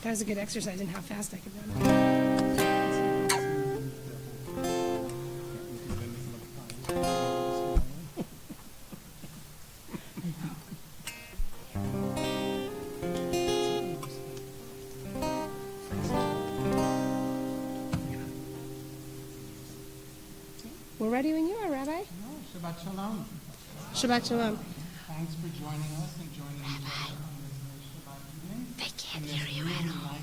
That was a good exercise in how fast I could run. We're ready when you are, Rabbi. Shabbat Shalom. Shabbat Shalom. Thanks for joining us and joining each other on this nice Shabbat evening. They can't hear you at home.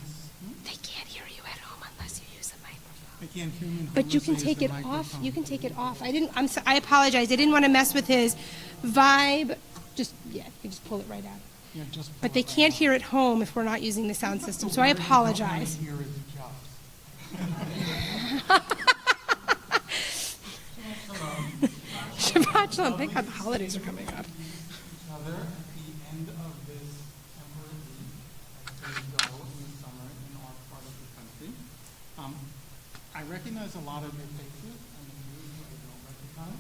They can't hear you at home unless you use a microphone. They can't hear me. But you can take it off. You can take it off. I apologize. I didn't want to mess with his vibe. You can just pull it right out. Yeah, But they can't hear at home if we're not using the sound system. So I apologize. Here is Shabbat Shalom. Thank God the holidays are coming up. each other at the end of this temporary week as things go in the summer in our part of the country. I recognize a lot of your faces and the few who I don't recognize,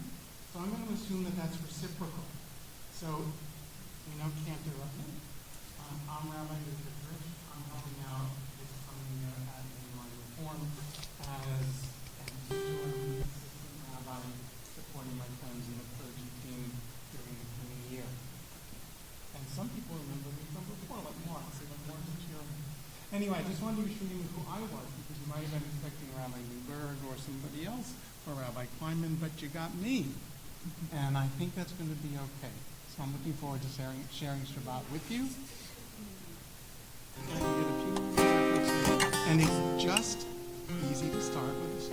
so I'm going to assume that that's reciprocal. So, Cantor Rutman. I'm Rabbi Yudhishthir. I'm helping out this coming year at MLRT Reform as an interim assistant rabbi supporting my friends in the clergy team during the coming year. And some people remember me from before, like Mark. So like Mark is here. Anyway, I just wanted to show you who I was because you might have been expecting Rabbi Newberg or somebody else or Rabbi Kleinman, but you got me. And I think that's going to be okay. So I'm looking forward to sharing Shabbat with you. And it's just easy to start with.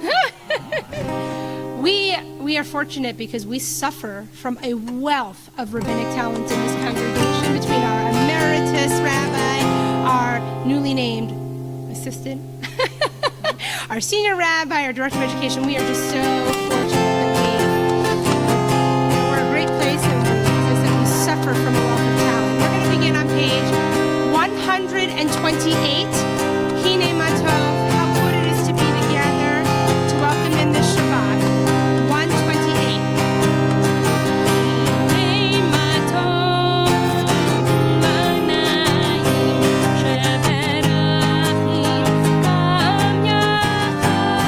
We are fortunate because we suffer from a wealth of rabbinic talent in this congregation between our emeritus rabbi, our newly named assistant, our senior rabbi, our director of education. We are just so fortunate that we're a great place, and as I said, we suffer from a wealth of talent. We're going to begin on page 128. Hine Matov, how good it is to be together to welcome in this Shabbat. 128. Hine Matov, Manayim, Sheberachim, Am Yachad.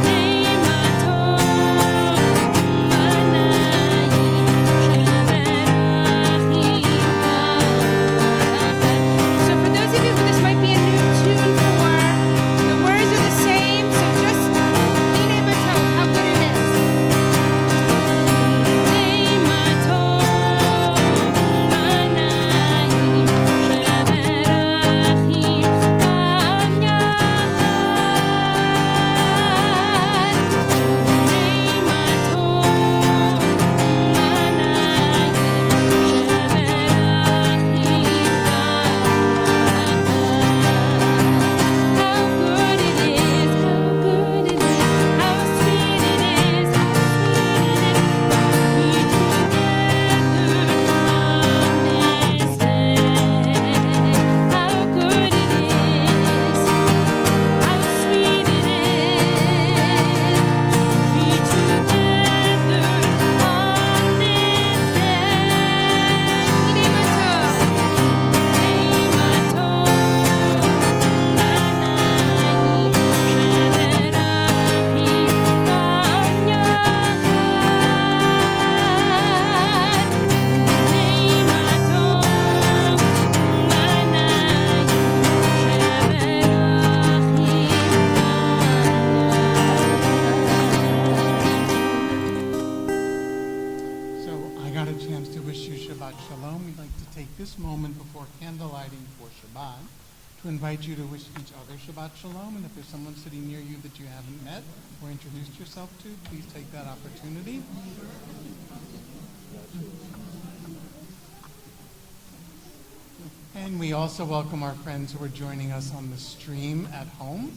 Hine Matov, Manayim, Sheberachim, so for those of you who this might be a new tune for, the words are the same, so just Hine Matov, how good it is. Hine Matov, Manayim, Sheberachim, Am Yachad. Hine this moment before candle lighting for Shabbat to invite you to wish each other Shabbat Shalom. And if there's someone sitting near you that you haven't met or introduced yourself to, please take that opportunity. And we also welcome our friends who are joining us on the stream at home.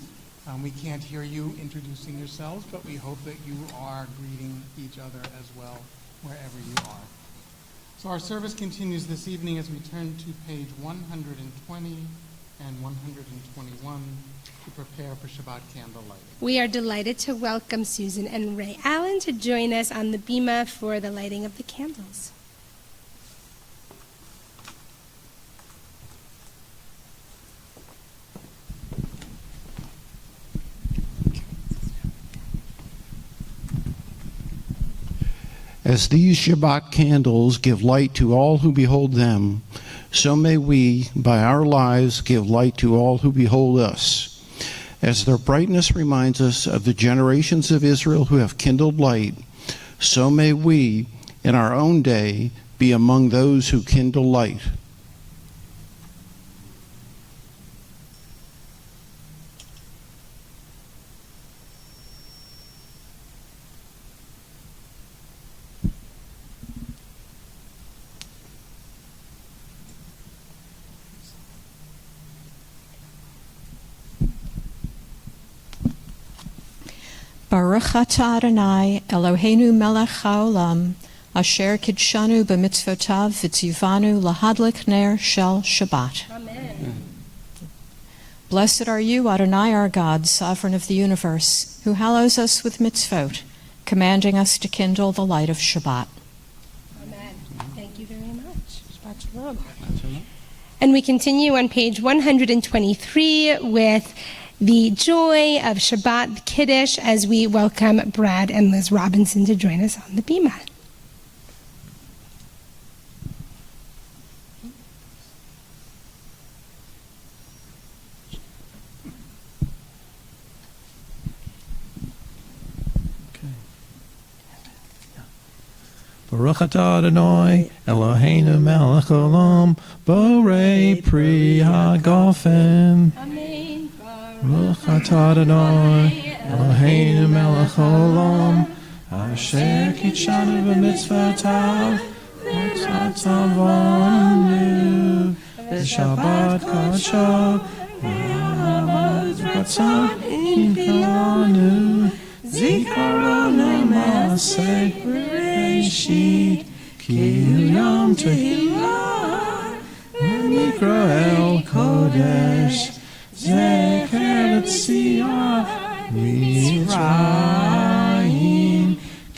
We can't hear you introducing yourselves, but we hope that you are greeting each other as well wherever you are. So our service continues this evening as we turn to page 120 and 121 to prepare for Shabbat candle lighting. We are delighted to welcome Susan and Ray Allen to join us on the bima for the lighting of the candles. As these Shabbat candles give light to all who behold them, so may we, by our lives, give light to all who behold us. As their brightness reminds us of the generations of Israel who have kindled light, so may we, in our own day, be among those who kindle light. Baruch atah Adonai Eloheinu melech haolam, asher kidshanu b'mitzvotav v'tzivanu lahadlik ner shel Shabbat. Amen. Blessed are you, Adonai our God, sovereign of the universe, who hallows us with mitzvot, commanding us to kindle the light of Shabbat. Amen. Thank you very much. Shabbat shalom. And we continue on page 123 with the joy of Shabbat Kiddush as we welcome Brad and Liz Robinson to join us on the bima. Baruch atah Adonai Eloheinu melech haolam, borei pri hagafen. Amen. Baruch atah Adonai Eloheinu melech haolam, asher kidshanu b'mitzvotav v'tzavanu b'shabbat kadsho v'ratzon imkanu zikaronu ma'aseh bereshit ki yom tehillah v'nikra el kodesh zecher l'tziyah mitzrayim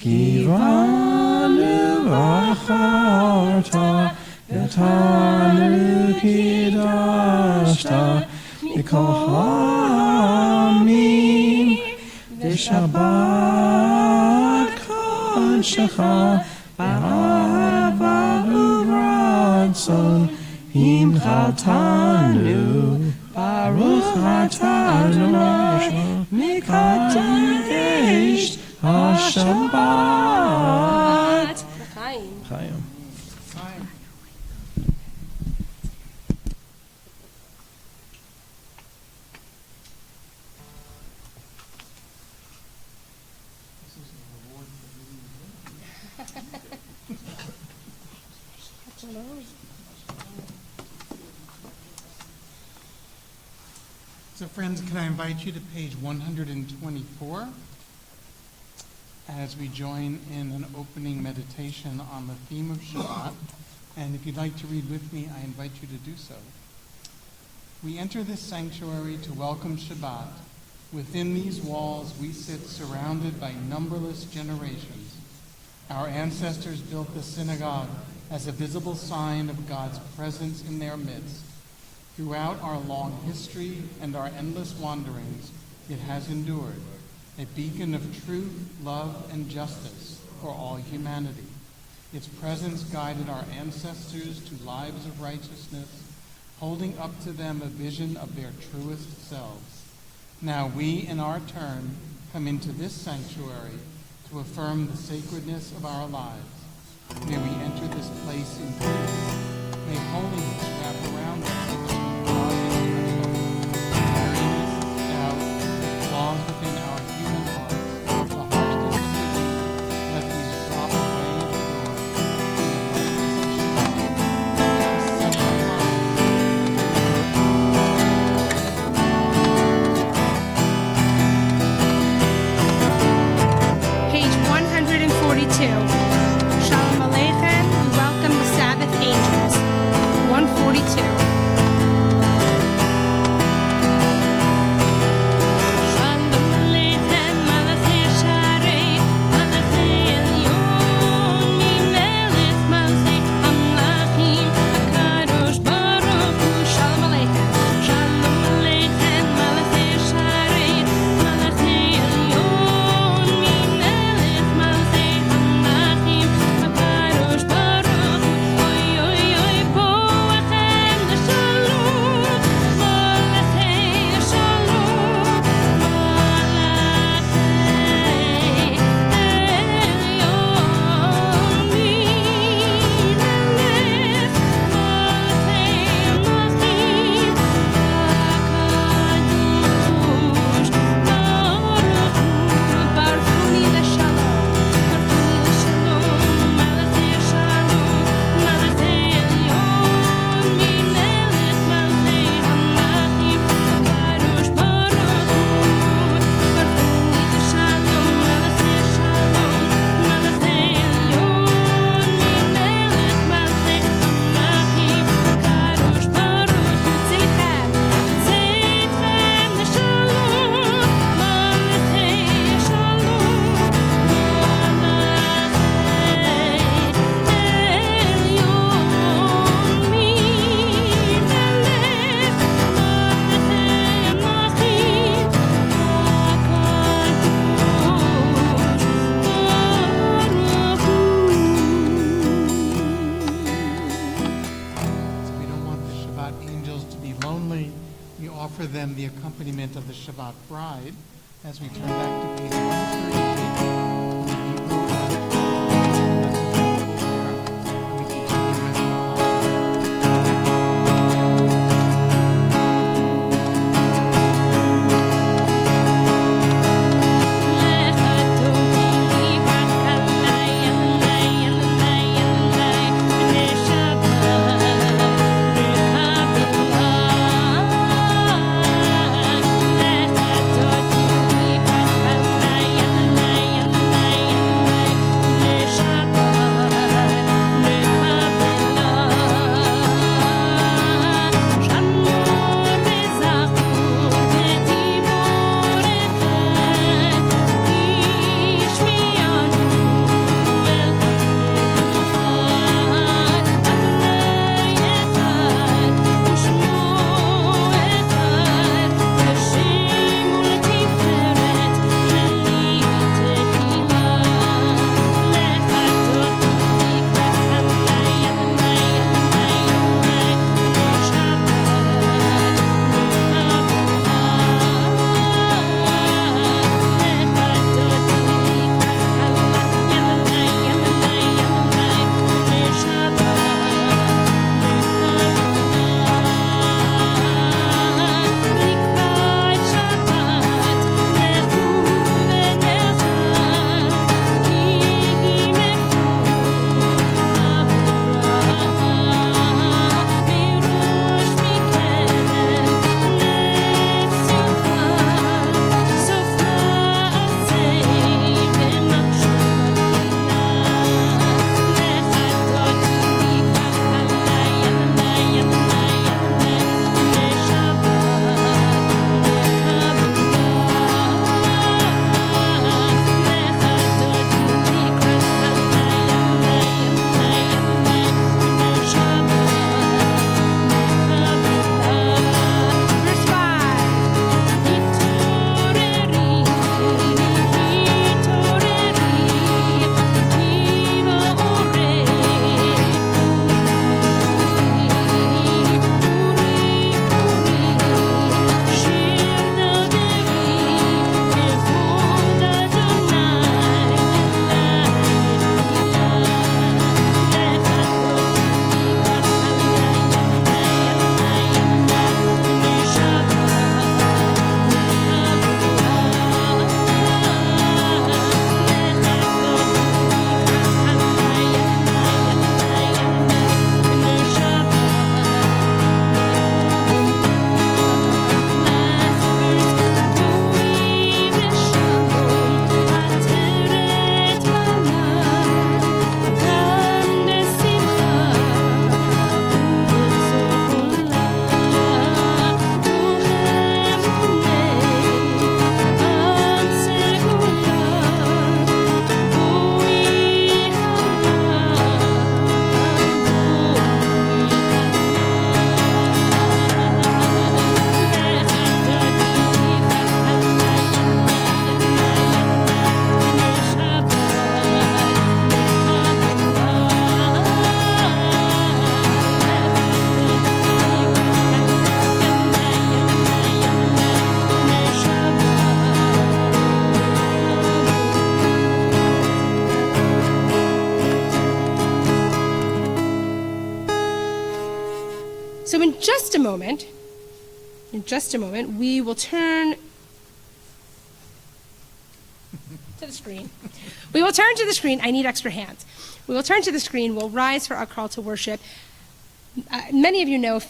kivanu acharta etanu kidashta mikol hamim v'shabbat kodshecha b'ahava u'ratzon imchatanu Baruch atah Adonai mikadosh HaShabbat. Chaim. So friends, can I invite you to page 124 as we join in an opening meditation on the theme of Shabbat. And if you'd like to read with me, I invite you to do so. We enter this sanctuary to welcome Shabbat. Within these walls, we sit surrounded by numberless generations. Our ancestors built the synagogue as a visible sign of God's presence in their midst. Throughout our long history and our endless wanderings, it has endured, a beacon of truth, love, and justice for all humanity. Its presence guided our ancestors to lives of righteousness, holding up to them a vision of their truest selves. Now we, in our turn, come into this sanctuary to affirm the sacredness of our lives. May we enter this place in peace. May holiness wrap around us. Flaws within our human hearts, the harshness of living, let these drop away at the door. Set our Page 142. Shalom Aleichem. We welcome the Sabbath angels. 142. side as we turn back to page 138. We continue with So in just a moment, we will turn to the screen. We will turn to the screen. I need extra hands. We will turn to the screen. We'll rise for our call to worship. Many of you know,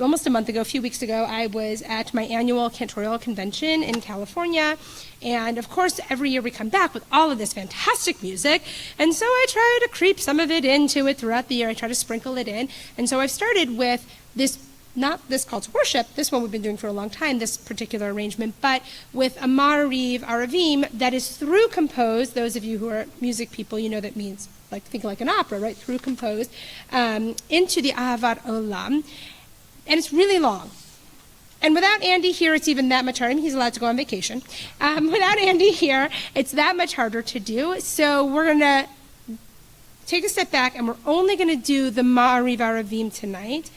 almost a month ago, a few weeks ago, I was at my annual cantorial convention in California. And of course, every year we come back with all of this fantastic music. And so I try to creep some of it into it throughout the year. I try to sprinkle it in. And so I've started with this, not this call to worship, this one we've been doing for a long time, this particular arrangement, but with a Ma'ariv Aravim that is through composed. Those of you who are music people, you know that means think like an opera, right? Through composed into the Ahavat Olam. And it's really long. And without Andy here, it's even that much harder. He's allowed to go on vacation. Without Andy here, it's that much harder to do. So we're going to take a step back, and we're only going to do the Ma'ariv Aravim tonight.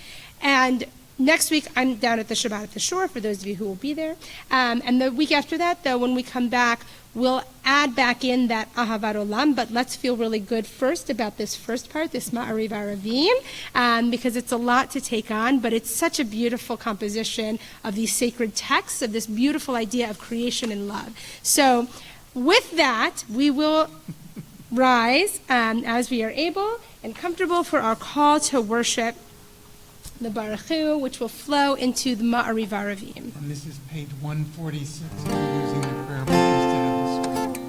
And Next week, I'm down at the Shabbat at the Shore, for those of you who will be there. And the week after that, though, when we come back, we'll add back in that Ahavat Olam, but let's feel really good first about this first part, this Ma'ariv Aravim, because it's a lot to take on, but it's such a beautiful composition of these sacred texts, of this beautiful idea of creation and love. So with that, we will rise as we are able and comfortable for our call to worship the Baruch Hu, which will flow into the Ma'ariv Aravim. And this is page 146, if you're using the prayer book instead of the screen.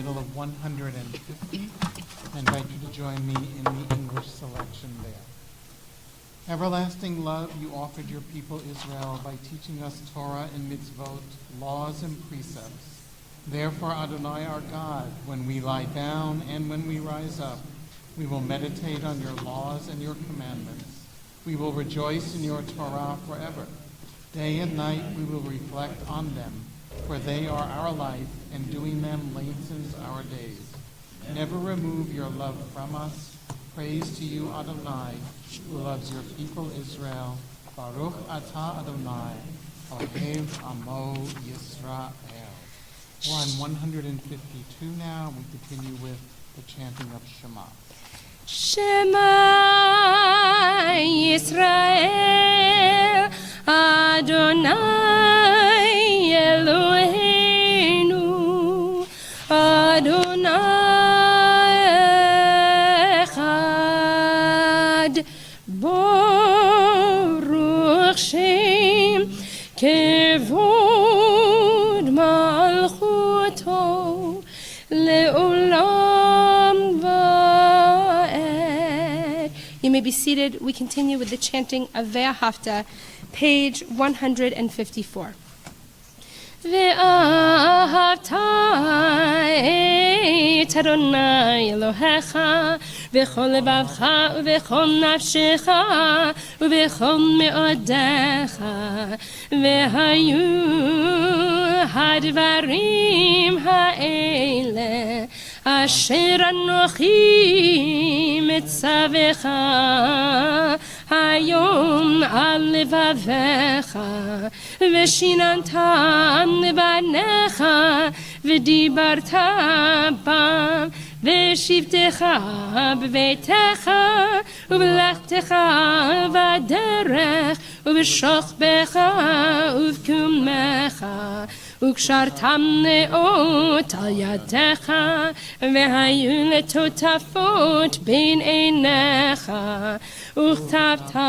middle of 150. I invite you to join me in the English selection there. Everlasting love, you offered your people Israel by teaching us Torah and mitzvot, laws and precepts. Therefore, Adonai our God, when we lie down and when we rise up, we will meditate on your laws and your commandments. We will rejoice in your Torah forever. Day and night we will reflect on them, for they are our life, and doing them lengthens our days. Never remove your love from us. Praise to you, Adonai, who loves your people Israel. Baruch atah Adonai, Ohev Amo Yisrael. We're on 152 now. We continue with the chanting of Shema. Shema Yisrael, Adonai Eloheinu, Adonai Echad, Baruch Shem Kevod Malchuto Le'olam Va'ed. You may be seated. We continue with the chanting of Ve'ahavta, page 154. ואהבת את אדוני אלוהיך בכל לבבך ובכל נפשך ובכל מאודיך והיו הדברים האלה אשר אנוכי מצווך היום על לבביך ושיננתם לבניך ודיברת בם בשבתך בביתך ובלכתך בדרך ובשוכבך ובקומך וקשרתם נאות על ידיך והיו לטוטפות בין עיניך וכתבתם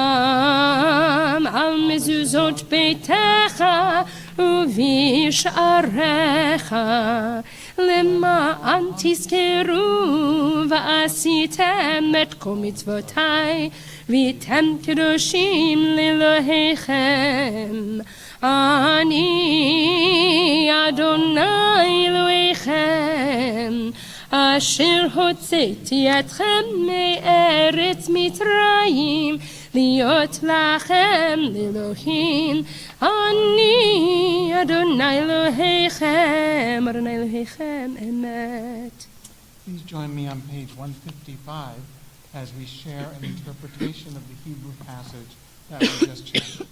על מזוזות ביתך ובשעריך למען תזכרו ועשיתם את כל מצוותיי והייתם קדושים לאלוהיכם. אני אדוני אלוהיכם אשר הוצאתי אתכם מארץ מצרים להיות לכם לאלוהים. אני אדוני אלוהיכם, אדוני אלוהיכם אמת. Please join me on page 155 as we share an interpretation of the Hebrew passage that we just chanted.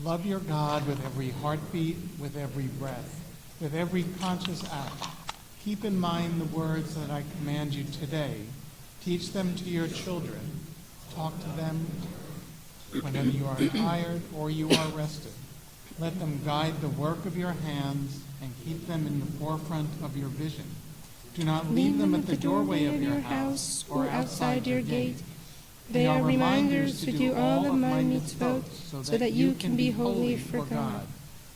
Love your God with every heartbeat, with every breath, with every conscious act. Keep in mind the words that I command you today. Teach them to your children. Talk to them whenever you are tired or you are rested. Let them guide the work of your hands and keep them in the forefront of your vision. Do not leave them at the doorway of your house or outside your gate. They are reminders to do all of my mitzvot so that you can be holy for God.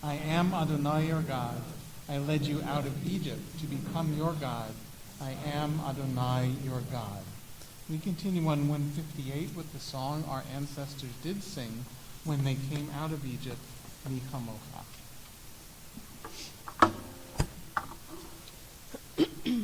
I am Adonai your God. I led you out of Egypt to become your God. I am Adonai your God. We continue on 158 with the song our ancestors did sing when they came out of Egypt, Mi Chamocha. Thank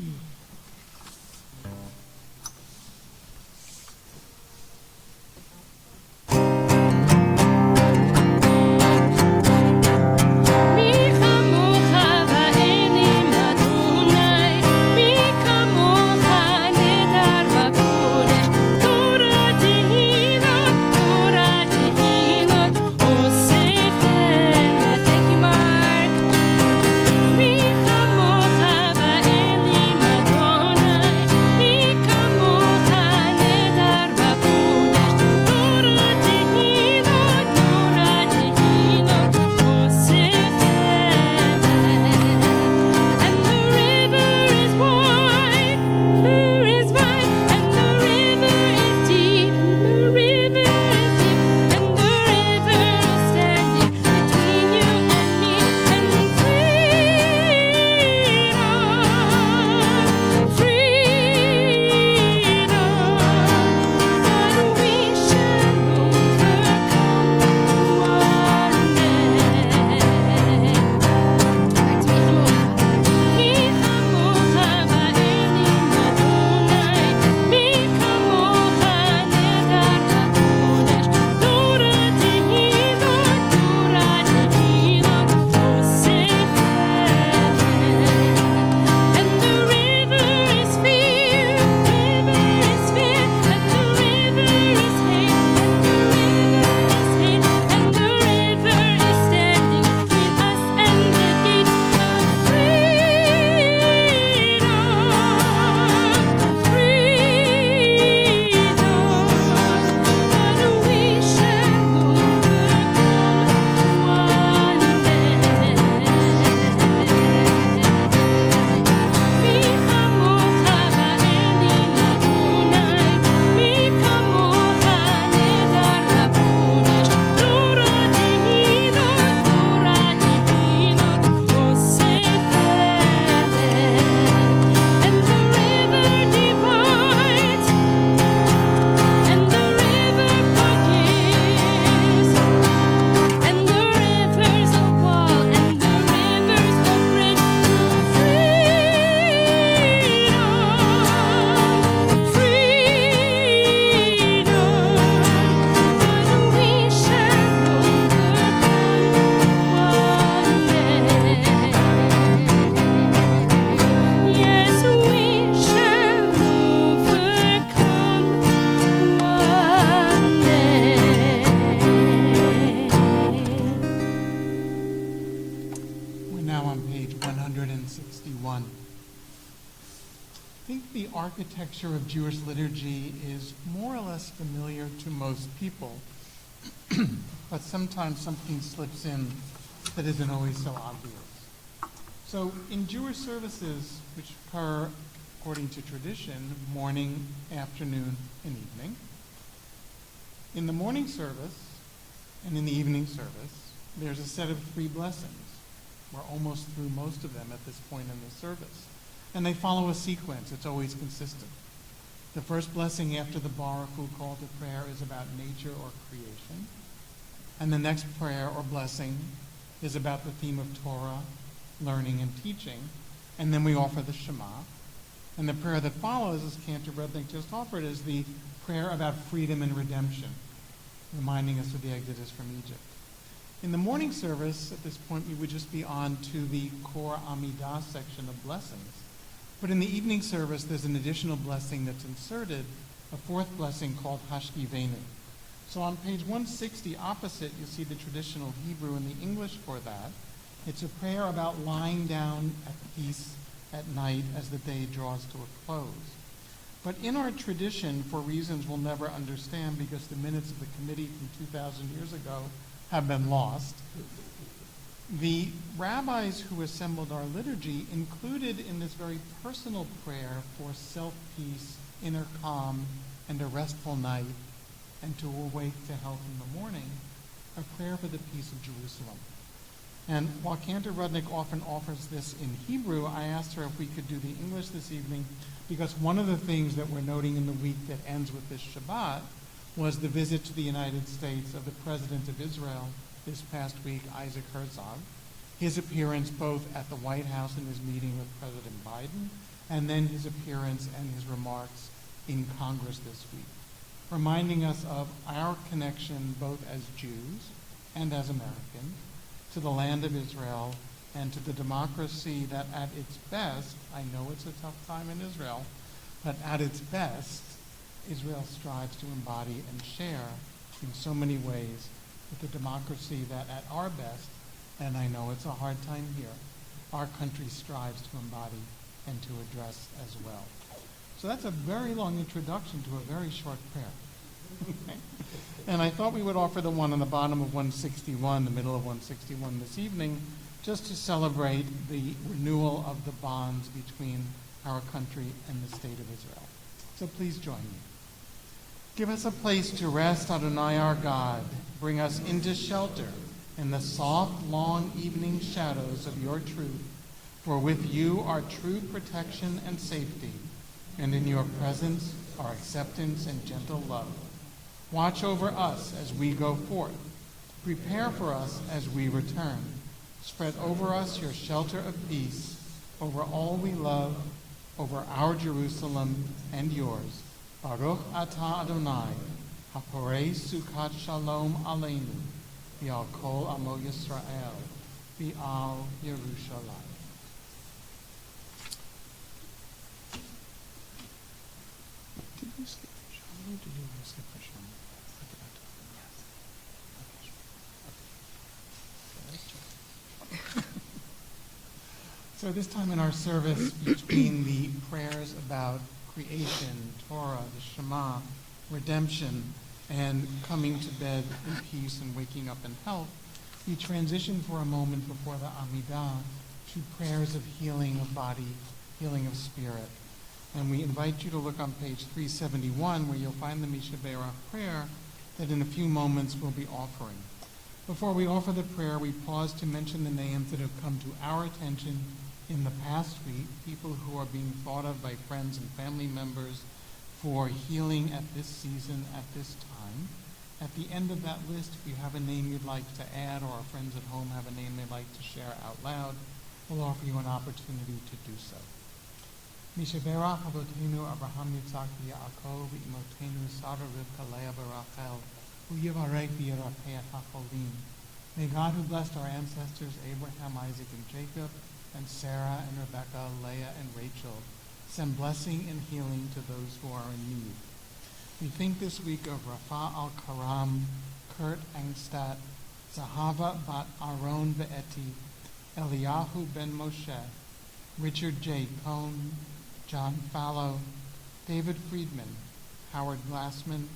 think the architecture of Jewish liturgy is more or less familiar to most people, but sometimes something slips in that isn't always so obvious. So in Jewish services, which occur according to tradition, morning, afternoon, and evening, in the morning service and in the evening service, there's a set of 3 blessings. We're almost through most of them at this point in the service. And they follow a sequence. It's always consistent. The first blessing after the Baruch Hu call to prayer is about nature or creation. And the next prayer or blessing is about the theme of Torah, learning, and teaching. And then we offer the Shema. And the prayer that follows, as Cantor Rudnick just offered, is the prayer about freedom and redemption, reminding us of the Exodus from Egypt. In the morning service, at this point, we would just be on to the core Amidah section of blessings. But in the evening service, there's an additional blessing that's inserted, a 4th blessing called Hashkivenu. So on page 160 opposite, you'll see the traditional Hebrew and the English for that. It's a prayer about lying down at peace at night as the day draws to a close. But in our tradition, for reasons we'll never understand because the minutes of the committee from 2,000 years ago have been lost, the rabbis who assembled our liturgy included in this very personal prayer for self-peace, inner calm, and a restful night, and to awake to health in the morning, a prayer for the peace of Jerusalem. And while Cantor Rudnick often offers this in Hebrew, I asked her if we could do the English this evening, because one of the things that we're noting in the week that ends with this Shabbat was the visit to the United States of the President of Israel this past week, Isaac Herzog, his appearance both at the White House in his meeting with President Biden, and then his appearance and his remarks in Congress this week, reminding us of our connection both as Jews and as Americans to the land of Israel and to the democracy that at its best, I know it's a tough time in Israel, but at its best, Israel strives to embody and share in so many ways with the democracy that at our best, and I know it's a hard time here, our country strives to embody and to address as well. So that's a very long introduction to a very short prayer. Okay? And I thought we would offer the one on the bottom of 161, the middle of 161 this evening, just to celebrate the renewal of the bonds between our country and the state of Israel. So please join me. Give us a place to rest, Adonai our God. Bring us into shelter in the soft, long evening shadows of your truth. For with you are true protection and safety, and in your presence are acceptance and gentle love. Watch over us as we go forth. Prepare for us as we return. Spread over us your shelter of peace, over all we love, over our Jerusalem and yours. Baruch atah Adonai, haporei sukat shalom aleinu, v'al kol amo Yisrael, v'al Yerushalayim. Did you skip Shalom? Did you skip Shalom? I forgot to. Yes. Okay. So this time in our service, between the prayers about creation, Torah, the Shema, redemption, and coming to bed in peace and waking up in health, we transition for a moment before the Amidah to prayers of healing of body, healing of spirit. And we invite you to look on page 371, where you'll find the Misha Berach prayer that in a few moments we'll be offering. Before we offer the prayer, we pause to mention the names that have come to our attention in the past week, people who are being thought of by friends and family members for healing at this season, at this time. At the end of that list, if you have a name you'd like to add, or our friends at home have a name they'd like to share out loud, we'll offer you an opportunity to do so. Mishaberach Avotenu Abraham Yitzhak Yaakov Imotenu Sarah Rivka Leah Barachel Uyivarek V'Yirapeh HaCholim. May God, who blessed our ancestors Abraham, Isaac, and Jacob, and Sarah and Rebekah, Leah and Rachel, send blessing and healing to those who are in need. We think this week of Rafa Al-Karam, Kurt Angstadt, Zahava Bat Aaron Ve'eti, Eliyahu Ben Moshe, Richard J. Cohn, John Fallow, David Friedman, Howard Glassman,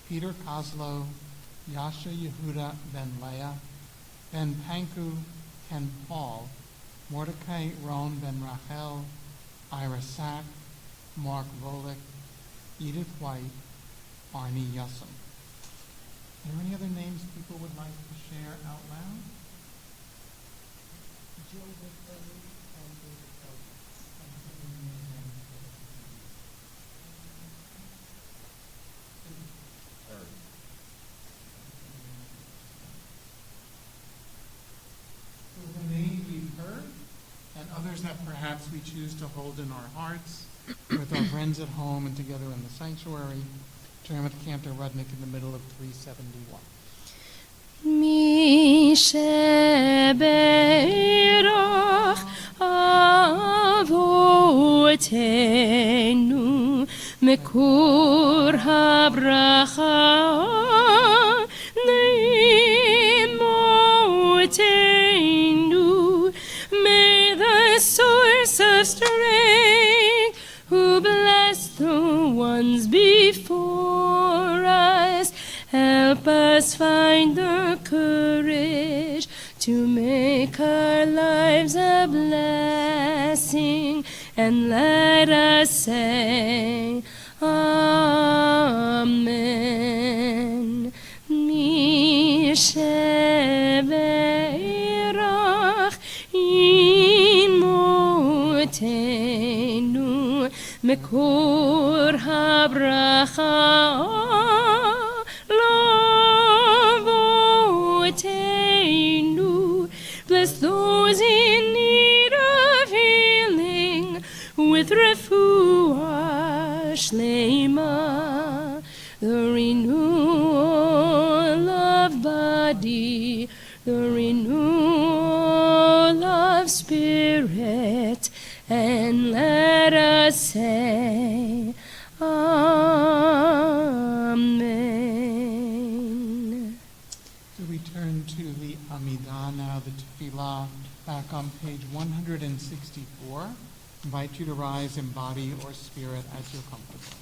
Peter Kozlow, Yasha Yehuda Ben Leah, Ben Panku, Ken Paul, Mordecai Ron Ben Rachel, Ira Sack, Mark Volick, Edith White, Arnie Yussum. Are there any other names people would like to share out loud? Jill Whitford and David Felton. So the names we've heard and others that perhaps we choose to hold in our hearts with our friends at home and together in the sanctuary. Join with Cantor Rudnick in the middle of 371. Mi sheberach avotenu mekur habracha neimotenu. May the source of strength, who blessed the ones before us, help us find the courage to make our lives a blessing, and let us say, Amen. Mi sheberach imotenu mekor habracha lavotenu. Bless those in need of healing with refuah shlema, the renewal of body, the renewal of spirit, and let us say, Amen. So we turn to the Amidah now, the Tefillah, back on page 164. Invite you to rise in body or spirit as you're comfortable.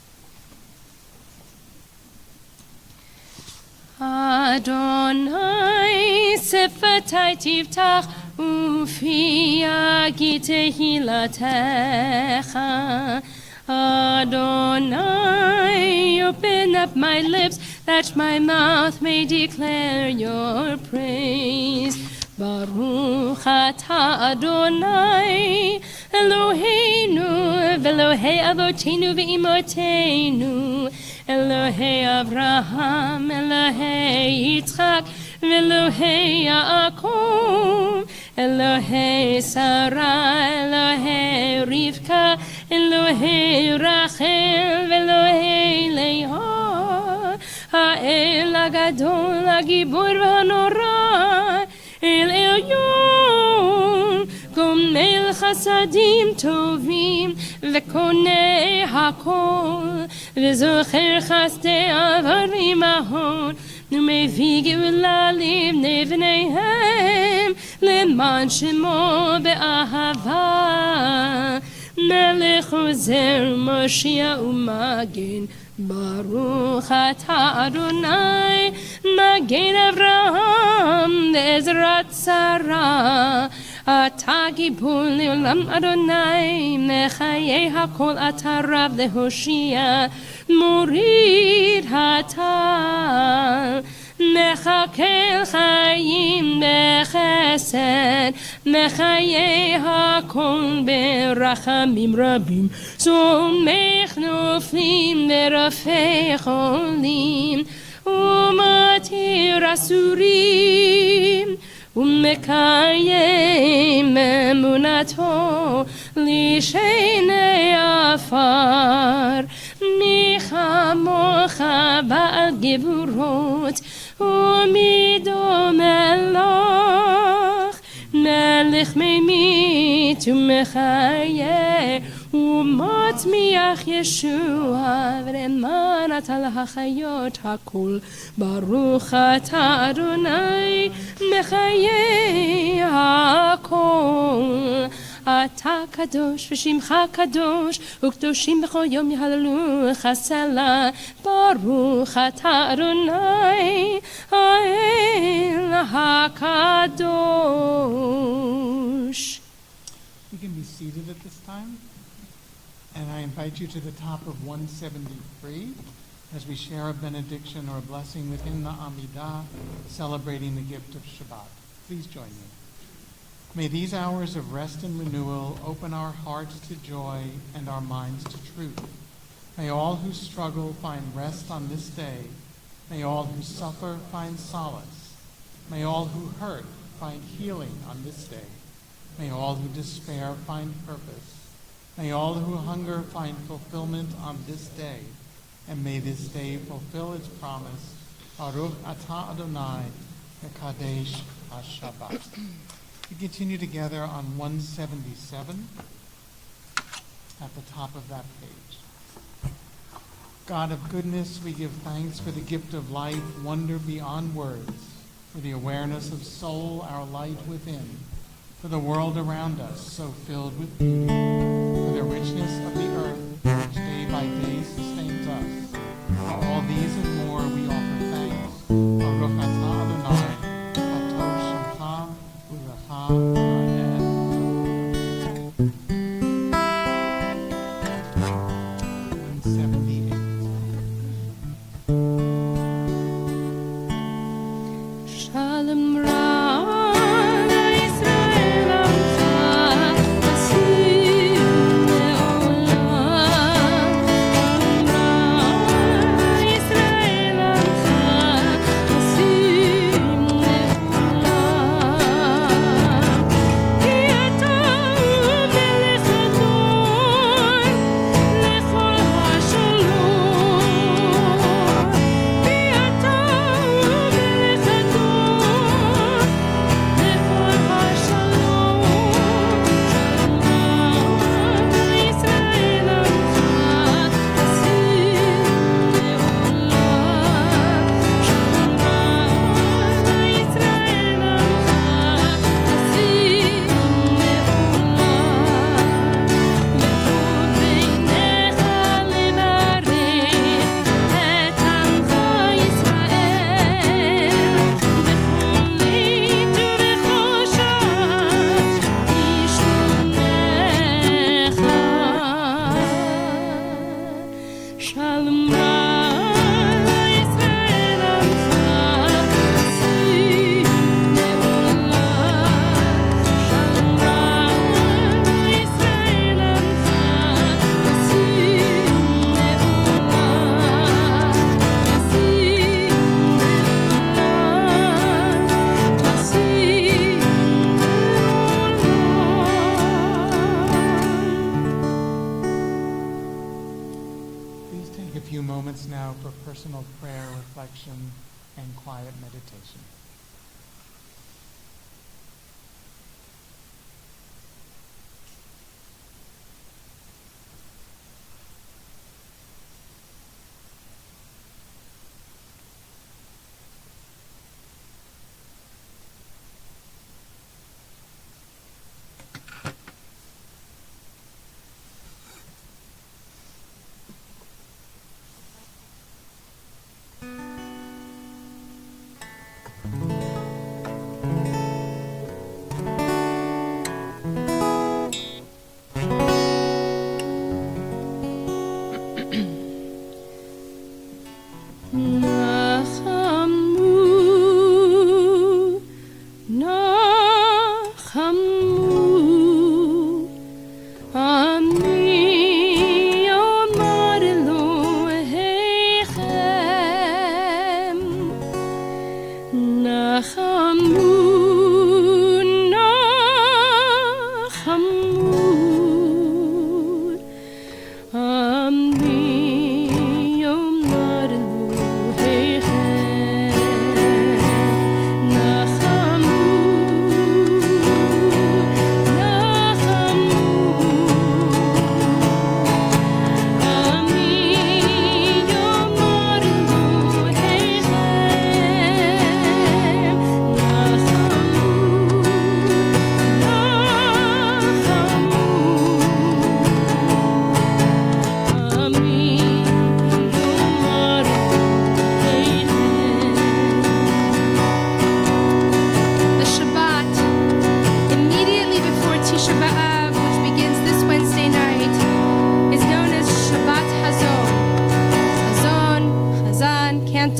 Adonai sefatai tiftach ufi agi tehilatecha. Adonai, open up my lips that my mouth may declare your praise. Baruch atah Adonai Eloheinu v'Elohei avotenu v'imotenu, Elohei Avraham, Elohei Yitzchak, v'Elohei Yaakov, Elohei Sarah, Elohei Rivka, Elohei Rachel, v'Elohei Leah, Ha'el Hagadol, Hagibor v'Hanora, El Elyon, Gomel Chasadim Tovim, V'Konei Hakol, V'Zocher Chasdei Avar V'Imahon, U'Mevi Geula Livnei V'neihem, Leman Shemo Be'ahava, Melech Ozer Moshiach U'Magen, Baruch atah Adonai, Magen Avraham, Ezrat Sarah, atah Gibor Leolam Adonai, Mechayei Hakol atah Rav Lehoshia, Morid Hatal, Mechakel Chayim Bechesed, Mechayei Hakol Berachamim Rabim, Somech Noflim Berafei Cholim, Umatir Asurim, Umekayim Emunato, Lishenei Afar, Michamocha Ba'al Geburot, Umido Melach, Melech Meimit Umechaye, Umatmiach Yeshua, V'remanat al hachayot hakol, Baruch atah Adonai, Mechaye hakol, אתה קדוש ושמך קדוש, וקדושים בכל יום יהללוך סלה. ברוך אתה אדוני האל הקדוש. You can be seated at this time, and I invite you to the top of 173 as we share a benediction or a blessing within the Amidah, celebrating the gift of Shabbat. Please join me. May these hours of rest and renewal open our hearts to joy and our minds to truth. May all who struggle find rest on this day. May all who suffer find solace. May all who hurt find healing on this day. May all who despair find purpose. May all who hunger find fulfillment on this day. And may this day fulfill its promise. Baruch atah Adonai, Mekadesh HaShabbat. We continue together on 177 at the top of that page. God of goodness, we give thanks for the gift of life, wonder beyond words, for the awareness of soul, our light within, for the world around us, so filled with beauty, for the richness of the earth, which day by day sustains us. For all these and more we offer thanks. Baruch atah Adonai, Katosh Shemcha, Ulecha Haed. 178. Shalom Rab Yisrael Amcha, Asim Le'olam. Shalom Rab Yisrael Amcha, Asim Le'olam. Ki ata melech adon, lechol hashalom. Ki ata melech adon, lechol hashalom. Shalom Yisrael Amcha, Asim Le'olam. Shalom Yisrael Amcha, Asim Le'olam. לכו ביניך לברך את עמך ישראל, בכל לית ובכל שעת ישמונך. שלום רב ישראל עמך, אשים לעולם. שלום רב ישראל עמך, אשים לעולם. אשים לעולם. אשים לעולם. Please take a few moments now for personal prayer, reflection, and quiet meditation.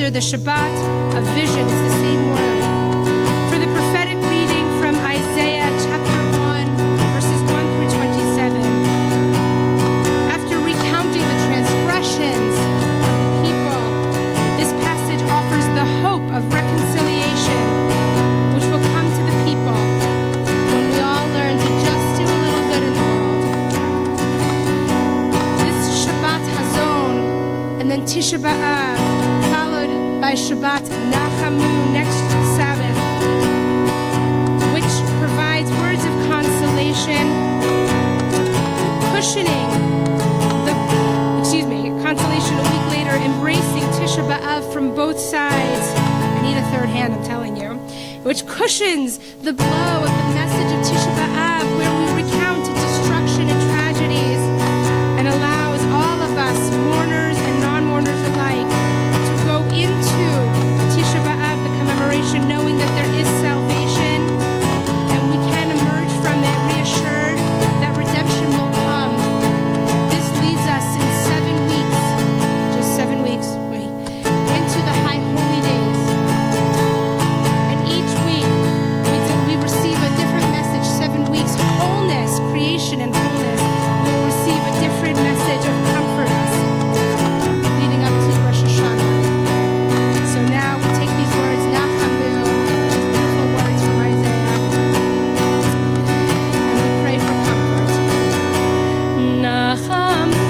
Seder, the Shabbat of vision is the same word. For the prophetic reading from Isaiah chapter 1, verses 1 through 27. After recounting the transgressions of the people, this passage offers the hope of reconciliation, which will come to the people when we all learn to just do a little good in the world. This Shabbat Hazon, and then Tisha B'Av, followed by Shabbat Nachamu next Sabbath, which provides words of consolation, cushioning consolation a week later, embracing Tisha B'Av from both sides. I need a third hand, I'm telling you. Which cushions the blow of the message of Tisha B'Av, where we recount destruction and tragedies, and allows all of us, mourners and non-mourners alike, to go into Tisha B'Av, the commemoration, knowing that there is salvation, and we can emerge from it reassured that redemption will come. This leads us in 7 weeks, just 7 weeks, into the high holy days. And each week we receive a different message. 7 weeks of wholeness, creation and wholeness. We will receive a different message of comfort us, leading up to Rosh Hashanah. So now we take these words, Nachamu, beautiful words from Isaiah, and we pray for comfort. Nachamu,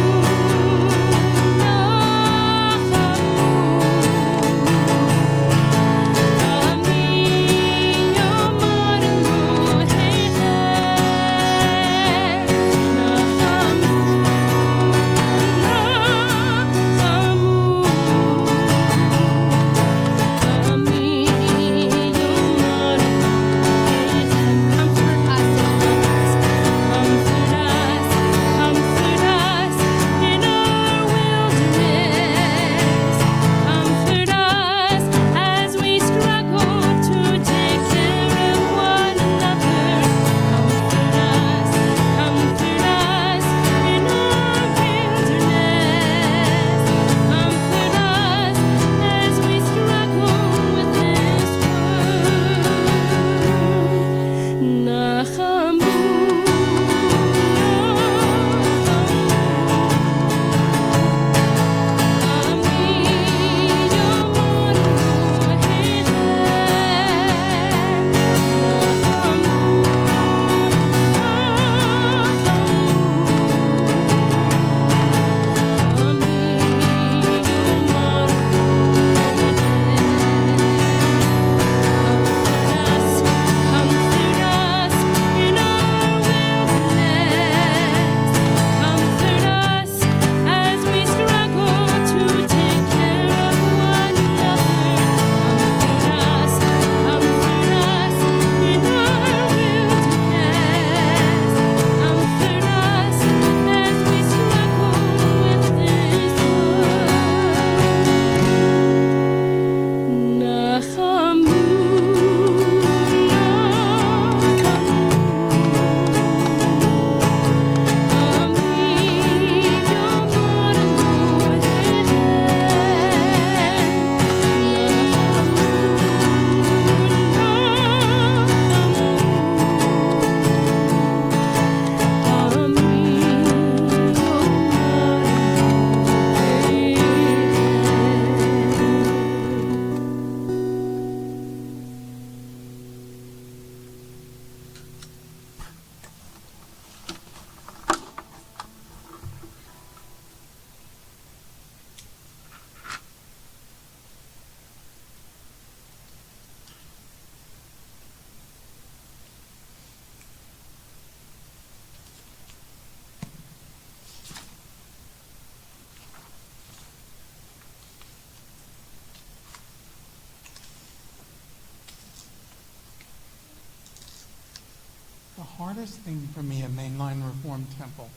The hardest thing for me at Mainline Reformed Temple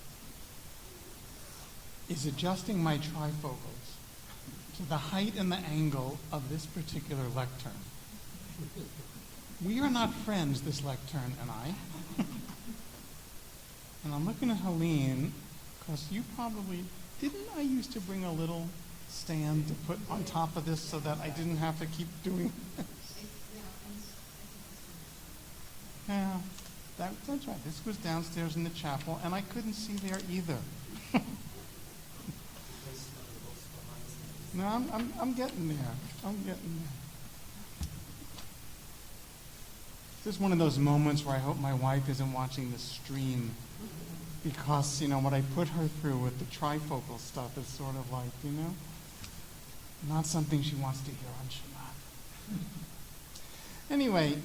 is adjusting my trifocals to the height and the angle of this particular lectern. We are not friends, this lectern and I. And I'm looking at Helene, because you probably, didn't I used to bring a little stand to put on top of this so that I didn't have to keep doing this. Yeah, that's right. This was downstairs in the chapel, and I couldn't see there either. No, I'm getting there. I'm getting there. This is one of those moments where I hope my wife isn't watching the stream, because, what I put her through with the trifocal stuff is sort of like, not something she wants to hear on Shabbat. Anyway,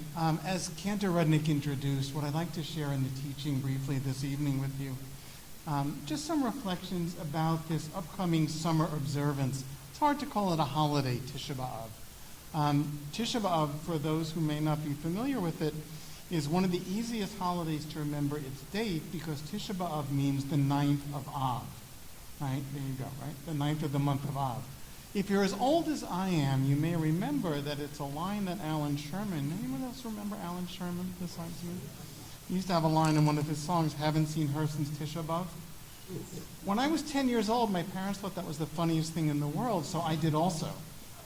as Cantor Rudnick introduced, what I'd like to share in the teaching briefly this evening with you, just some reflections about this upcoming summer observance. It's hard to call it a holiday, Tisha B'Av. Tisha B'Av, for those who may not be familiar with it, is one of the easiest holidays to remember its date, because Tisha B'Av means the 9th of Av. Right? There you go, right? The 9th of the month of Av. If you're as old as I am, you may remember that it's a line that Alan Sherman, anyone else remember Alan Sherman besides me? He used to have a line in one of his songs, "Haven't seen her since Tisha B'Av." When I was 10 years old, my parents thought that was the funniest thing in the world, so I did also.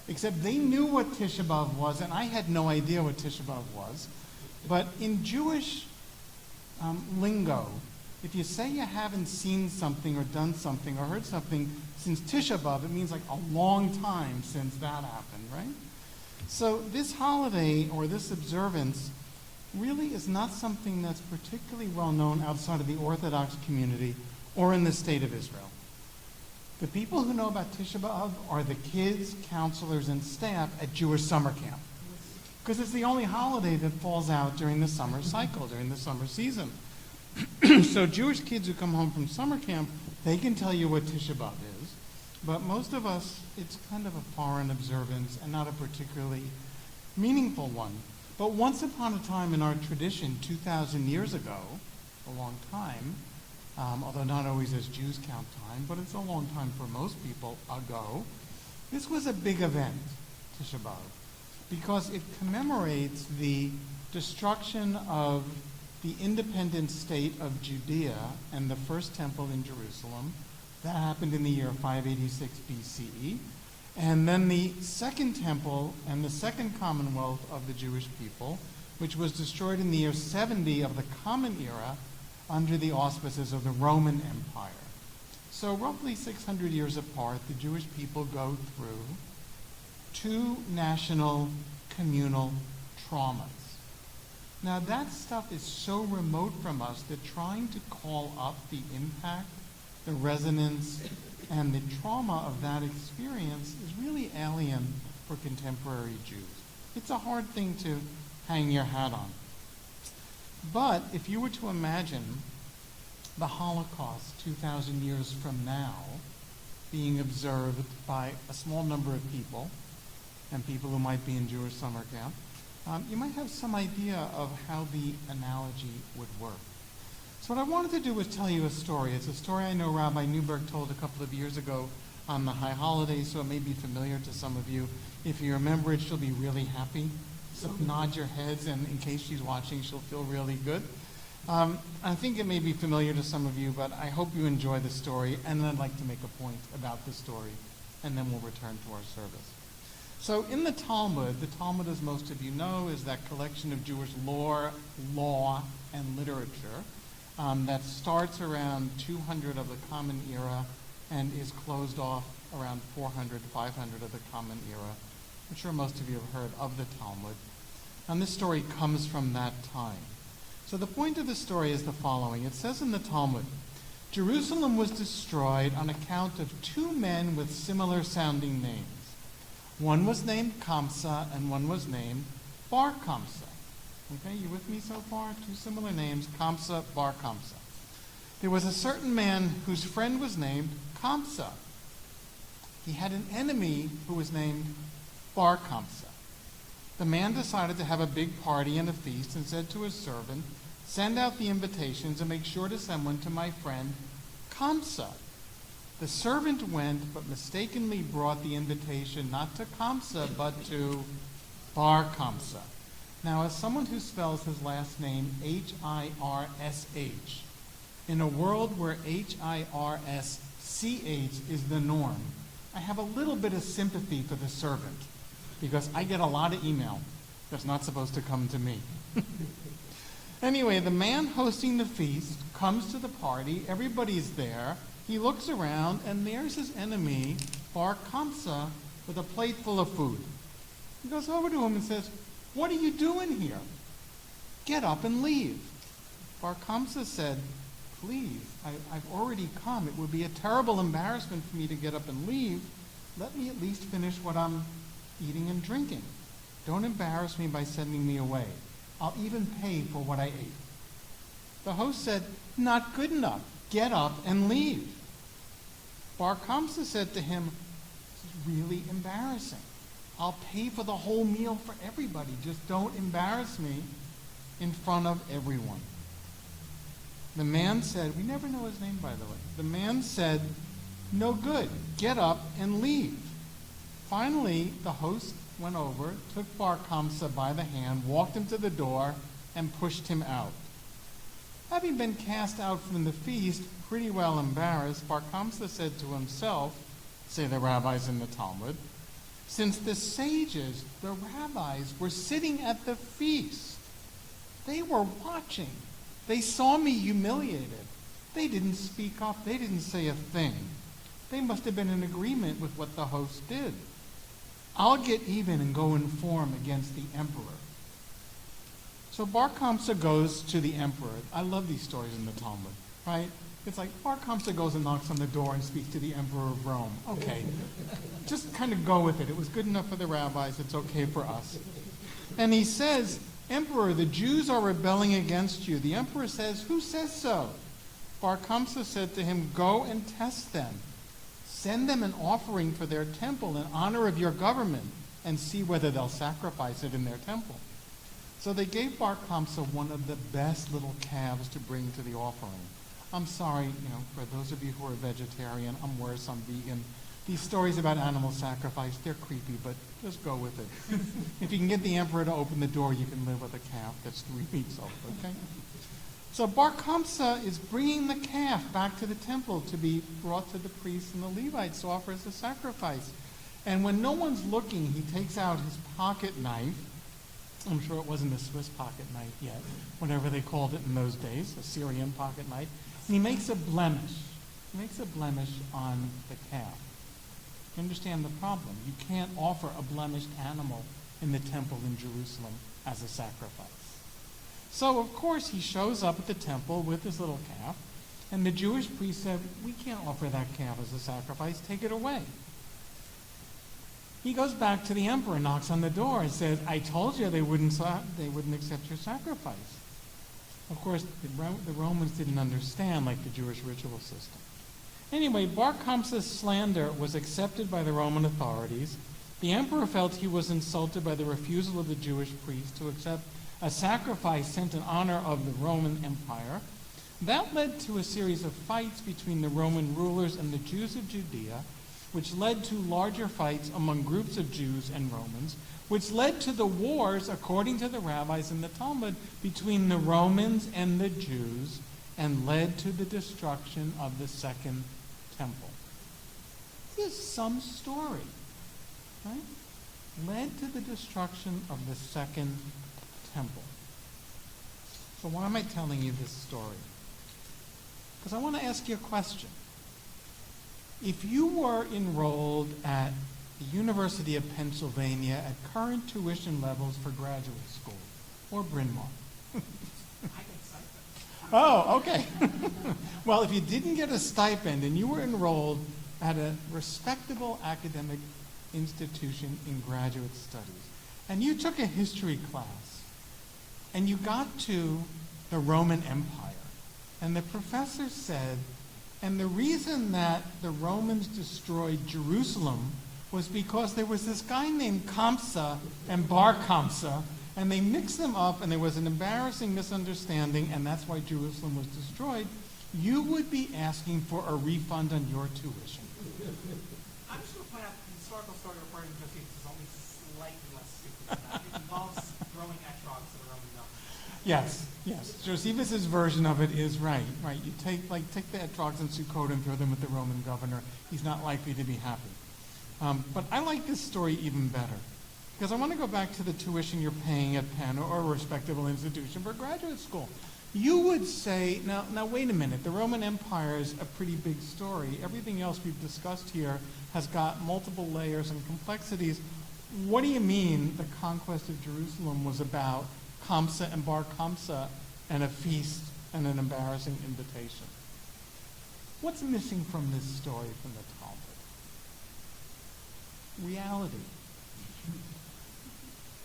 Except they knew what Tisha B'Av was, and I had no idea what Tisha B'Av was. But in Jewish lingo, if you say you haven't seen something or done something or heard something since Tisha B'Av, it means like a long time since that happened, right? So this holiday or this observance really is not something that's particularly well known outside of the Orthodox community or in the state of Israel. The people who know about Tisha B'Av are the kids, counselors, and staff at Jewish summer camp, because it's the only holiday that falls out during the summer cycle, during the summer season. So Jewish kids who come home from summer camp, they can tell you what Tisha B'Av is, but most of us, it's kind of a foreign observance and not a particularly meaningful one. But once upon a time in our tradition, 2,000 years ago, a long time, although not always as Jews count time, but it's a long time for most people ago, this was a big event, Tisha B'Av, because it commemorates the destruction of the independent state of Judea and the first temple in Jerusalem. That happened in the year 586 BCE. And then the second temple and the second commonwealth of the Jewish people, which was destroyed in the year 70 of the Common Era under the auspices of the Roman Empire. So roughly 600 years apart, the Jewish people go through two national communal traumas. Now that stuff is so remote from us that trying to call up the impact, the resonance, and the trauma of that experience is really alien for contemporary Jews. It's a hard thing to hang your hat on. But if you were to imagine the Holocaust 2,000 years from now being observed by a small number of people, and people who might be in Jewish summer camp, you might have some idea of how the analogy would work. So what I wanted to do was tell you a story. It's a story I know Rabbi Newberg told a couple of years ago on the High Holidays, so it may be familiar to some of you. If you remember it, she'll be really happy. So nod your heads, and in case she's watching, she'll feel really good. I think it may be familiar to some of you, but I hope you enjoy the story, and then I'd like to make a point about the story, and then we'll return to our service. So in the Talmud, as most of you know, is that collection of Jewish lore, law, and literature that starts around 200 of the Common Era and is closed off around 400, 500 of the Common Era. I'm sure most of you have heard of the Talmud. And this story comes from that time. So the point of the story is the following. It says in the Talmud, Jerusalem was destroyed on account of two men with similar sounding names. One was named Kamsa and one was named Bar Kamsa. Okay, you with me so far? Two similar names, Kamsa, Bar Kamsa. There was a certain man whose friend was named Kamsa. He had an enemy who was named Bar Kamsa. The man decided to have a big party and a feast and said to his servant, "Send out the invitations and make sure to send one to my friend Kamsa." The servant went, but mistakenly brought the invitation not to Kamsa, but to Bar Kamsa. Now, as someone who spells his last name Hirsh, in a world where Hirsch is the norm, I have a little bit of sympathy for the servant because I get a lot of email that's not supposed to come to me. Anyway, the man hosting the feast comes to the party. Everybody's there. He looks around, and there's his enemy, Bar Kamsa, with a plate full of food. He goes over to him and says, "What are you doing here? Get up and leave." Bar Kamsa said, "Please, I've already come. It would be a terrible embarrassment for me to get up and leave. Let me at least finish what I'm eating and drinking. Don't embarrass me by sending me away. I'll even pay for what I ate." The host said, "Not good enough. Get up and leave." Bar Kamsa said to him, "This is really embarrassing. I'll pay for the whole meal for everybody. Just don't embarrass me in front of everyone." The man said, we never know his name, by the way. The man said, "No good. Get up and leave." Finally, the host went over, took Bar Kamsa by the hand, walked him to the door, and pushed him out. Having been cast out from the feast, pretty well embarrassed, Bar Kamsa said to himself, say the rabbis in the Talmud, since the sages, the rabbis, were sitting at the feast, they were watching. They saw me humiliated. They didn't speak up. They didn't say a thing. They must have been in agreement with what the host did. I'll get even and go inform against the emperor. So Bar Kamsa goes to the emperor. I love these stories in the Talmud, right? It's like Bar Kamsa goes and knocks on the door and speaks to the emperor of Rome. Okay, just kind of go with it. It was good enough for the rabbis. It's okay for us. And he says, "Emperor, the Jews are rebelling against you." The emperor says, "Who says so?" Bar Kamsa said to him, "Go and test them. Send them an offering for their temple in honor of your government and see whether they'll sacrifice it in their temple." So they gave Bar Kamsa one of the best little calves to bring to the offering. I'm sorry, for those of you who are vegetarian, I'm worse, I'm vegan. These stories about animal sacrifice, they're creepy, but just go with it. If you can get the emperor to open the door, you can live with a calf that's 3 weeks old, okay? So Bar Kamsa is bringing the calf back to the temple to be brought to the priests and the Levites to offer as a sacrifice. And when no one's looking, he takes out his pocket knife. I'm sure it wasn't a Swiss pocket knife yet, whatever they called it in those days, a Syrian pocket knife. And he makes a blemish. He makes a blemish on the calf. You understand the problem. You can't offer a blemished animal in the temple in Jerusalem as a sacrifice. So, of course, he shows up at the temple with his little calf, and the Jewish priest said, "We can't offer that calf as a sacrifice. Take it away." He goes back to the emperor, knocks on the door, and says, "I told you they wouldn't accept your sacrifice." Of course, the Romans didn't understand like the Jewish ritual system. Anyway, Bar Kamsa's slander was accepted by the Roman authorities. The emperor felt he was insulted by the refusal of the Jewish priest to accept a sacrifice sent in honor of the Roman Empire. That led to a series of fights between the Roman rulers and the Jews of Judea, which led to larger fights among groups of Jews and Romans, which led to the wars, according to the rabbis in the Talmud, between the Romans and the Jews, and led to the destruction of the Second Temple. This is some story, right? Led to the destruction of the Second Temple. So why am I telling you this story? Because I want to ask you a question. If you were enrolled at the University of Pennsylvania at current tuition levels for graduate school, or Bryn Mawr. Oh, okay. Well, if you didn't get a stipend and you were enrolled at a respectable academic institution in graduate studies, and you took a history class, and you got to the Roman Empire, and the professor said, and the reason that the Romans destroyed Jerusalem was because there was this guy named Kamsa and Bar Kamsa, and they mixed them up, and there was an embarrassing misunderstanding, and that's why Jerusalem was destroyed, you would be asking for a refund on your tuition. I'm just going to point out the historical story reporting to Josephus is only slightly less stupid than that. It involves throwing etrogs to the Roman government. Yes. Josephus' version of it is right. You take the etrogs in Sukkot and throw them at the Roman governor. He's not likely to be happy. But I like this story even better, because I want to go back to the tuition you're paying at Penn or a respectable institution for graduate school. You would say, now wait a minute, the Roman Empire is a pretty big story. Everything else we've discussed here has got multiple layers and complexities. What do you mean the conquest of Jerusalem was about Kamsa and Bar Kamsa and a feast and an embarrassing invitation? What's missing from this story from the Talmud? Reality.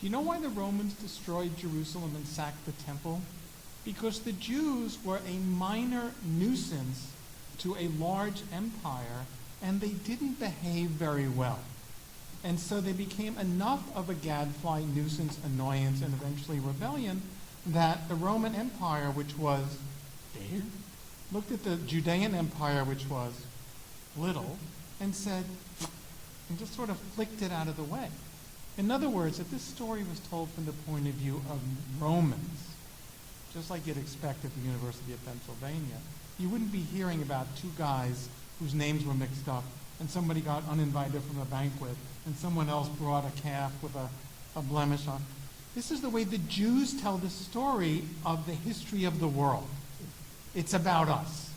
Do you know why the Romans destroyed Jerusalem and sacked the temple? Because the Jews were a minor nuisance to a large empire, and they didn't behave very well. And so they became enough of a gadfly, nuisance, annoyance, and eventually rebellion that the Roman Empire, which was big, looked at the Judean Empire, which was little, and said, and just sort of flicked it out of the way. In other words, if this story was told from the point of view of Romans, just like you'd expect at the University of Pennsylvania, you wouldn't be hearing about two guys whose names were mixed up, and somebody got uninvited from a banquet, and someone else brought a calf with a blemish on. This is the way the Jews tell the story of the history of the world. It's about us.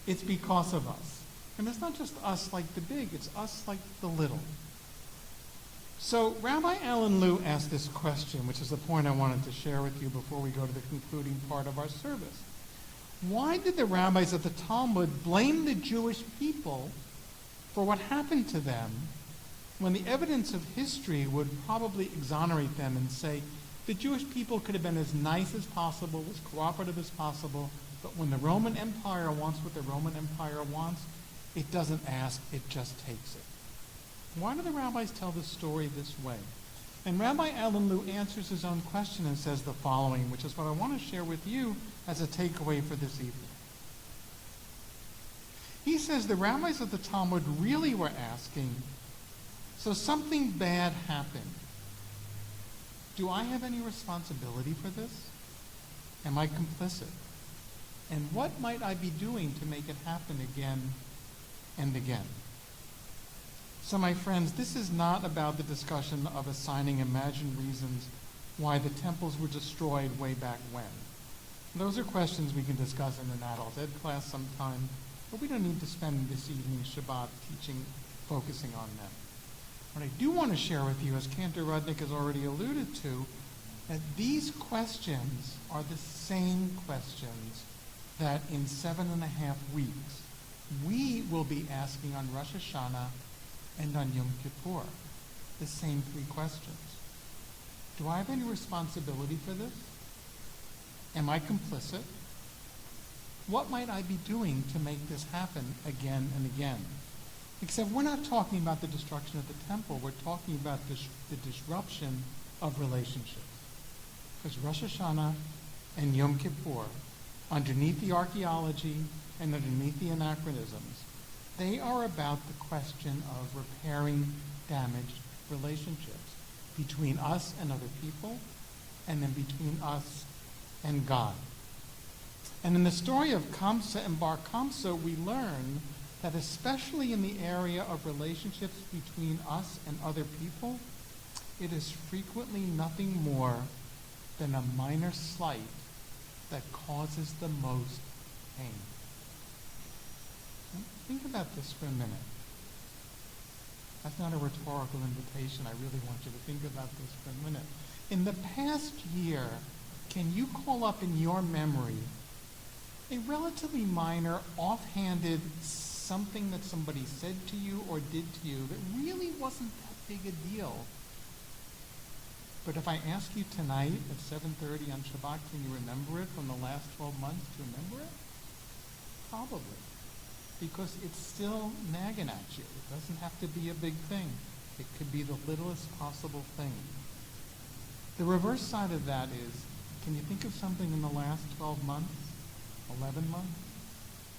It's because of us. And it's not just us like the big, it's us like the little. So Rabbi Alan Liu asked this question, which is the point I wanted to share with you before we go to the concluding part of our service. Why did the rabbis of the Talmud blame the Jewish people for what happened to them when the evidence of history would probably exonerate them and say the Jewish people could have been as nice as possible, as cooperative as possible, but when the Roman Empire wants what the Roman Empire wants, it doesn't ask, it just takes it. Why do the rabbis tell the story this way? And Rabbi Alan Liu answers his own question and says the following, which is what I want to share with you as a takeaway for this evening. He says the rabbis of the Talmud really were asking, so something bad happened. Do I have any responsibility for this? Am I complicit? And what might I be doing to make it happen again and again? So my friends, this is not about the discussion of assigning imagined reasons why the temples were destroyed way back when. Those are questions we can discuss in an adult ed class sometime, but we don't need to spend this evening Shabbat focusing on them. What I do want to share with you, as Cantor Rudnick has already alluded to, that these questions are the same questions that in 7.5 weeks we will be asking on Rosh Hashanah and on Yom Kippur, the same three questions. Do I have any responsibility for this? Am I complicit? What might I be doing to make this happen again and again? Except we're not talking about the destruction of the temple, we're talking about the disruption of relationships. Because Rosh Hashanah and Yom Kippur, underneath the archaeology and underneath the anachronisms, they are about the question of repairing damaged relationships between us and other people, and then between us and God. And in the story of Kamsa and Bar Kamsa, we learn that especially in the area of relationships between us and other people, it is frequently nothing more than a minor slight that causes the most pain. Think about this for a minute. That's not a rhetorical invitation. I really want you to think about this for a minute. In the past year, can you call up in your memory a relatively minor, offhanded something that somebody said to you or did to you that really wasn't that big a deal? But if I ask you tonight at 7:30 on Shabbat, can you remember it from the last 12 months? Do you remember it? Probably. Because it's still nagging at you. It doesn't have to be a big thing. It could be the littlest possible thing. The reverse side of that is, can you think of something in the last 12 months, 11 months,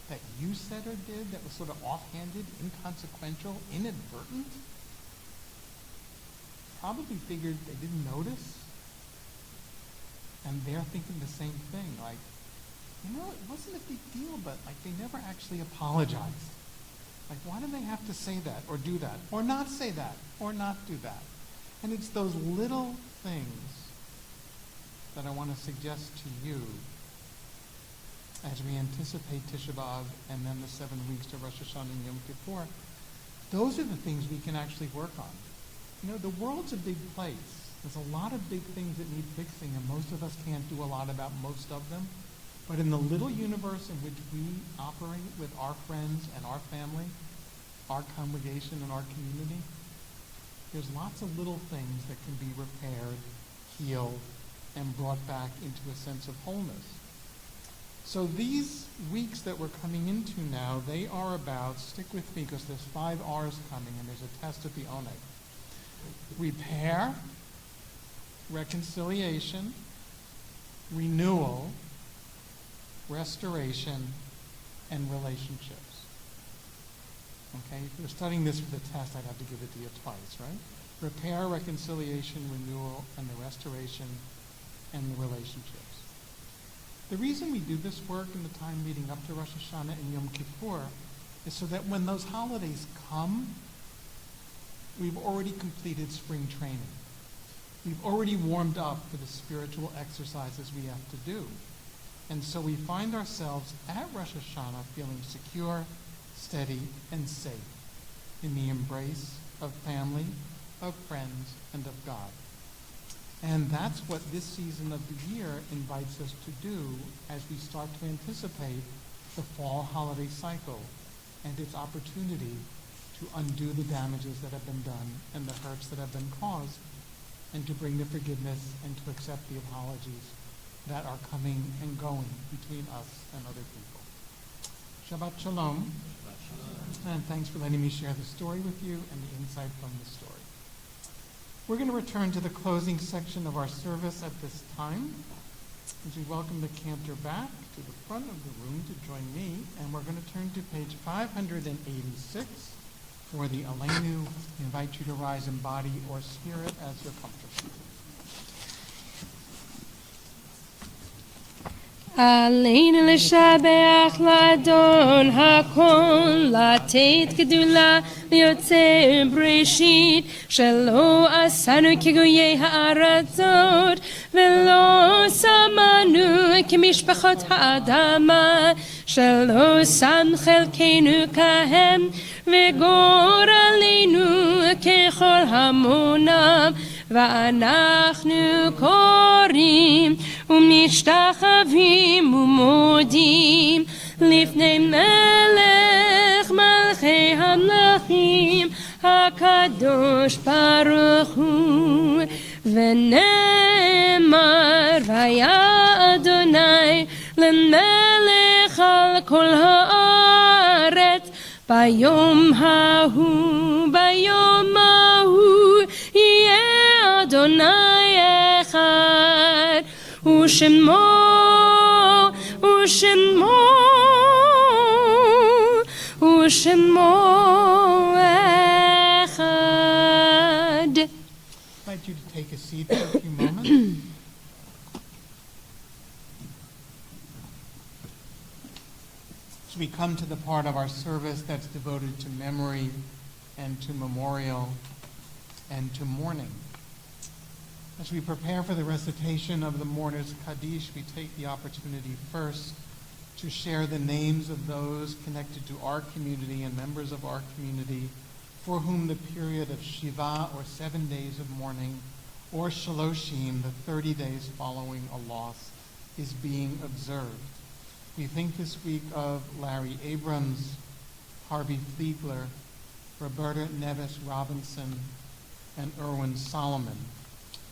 that you said or did that was sort of offhanded, inconsequential, inadvertent? Probably figured they didn't notice. And they're thinking the same thing, like, it wasn't a big deal, but like they never actually apologized. Like, why do they have to say that or do that or not say that or not do that? And it's those little things that I want to suggest to you as we anticipate Tisha B'Av and then the 7 weeks to Rosh Hashanah and Yom Kippur. Those are the things we can actually work on. You know, the world's a big place. There's a lot of big things that need fixing, and most of us can't do a lot about most of them. But in the little universe in which we operate with our friends and our family, our congregation and our community, there's lots of little things that can be repaired, healed, and brought back into a sense of wholeness. So these weeks that we're coming into now, they are about, stick with me because there's 5 R's coming and there's a test at the Oneg. Repair, reconciliation, renewal, restoration, and relationships. Okay, if you're studying this for the test, I'd have to give it to you twice, right? Repair, reconciliation, renewal, and the restoration, and the relationships. The reason we do this work in the time leading up to Rosh Hashanah and Yom Kippur is so that when those holidays come, we've already completed spring training. We've already warmed up for the spiritual exercises we have to do. And so we find ourselves at Rosh Hashanah feeling secure, steady, and safe in the embrace of family, of friends, and of God. And that's what this season of the year invites us to do as we start to anticipate the fall holiday cycle and its opportunity to undo the damages that have been done and the hurts that have been caused, and to bring the forgiveness and to accept the apologies that are coming and going between us and other people. Shabbat Shalom. And thanks for letting me share the story with you and the insight from the story. We're going to return to the closing section of our service at this time, as we welcome the cantor back to the front of the room to join me, and we're going to turn to page 586 for the Aleinu. I invite you to rise in body or spirit as you're comfortable. עלינו לשבח לאדון הכל, לתת גדולה ליוצר בראשית, שלא עשינו כגויי הארצות, ולא שמנו כמשפחות האדמה, שלא שם חלקנו כהם, וגורלנו ככל המונם, ואנחנו קוראים ומשתחווים ומודים לפני מלך מלכי המלכים הקדוש ברוך הוא, ונאמר והיה אדוני למלך על כל הארץ ביום ההוא יהיה אדוני אחד, ושמו אחד. I'd like you to take a seat for a few moments. As we come to the part of our service that's devoted to memory and to memorial and to mourning. As we prepare for the recitation of the mourner's Kaddish, we take the opportunity first to share the names of those connected to our community and members of our community for whom the period of Shiva, or 7 days of mourning, or Shaloshim, the 30 days following a loss, is being observed. We think this week of Larry Abrams, Harvey Fliegler, Roberta Neves Robinson, and Erwin Solomon,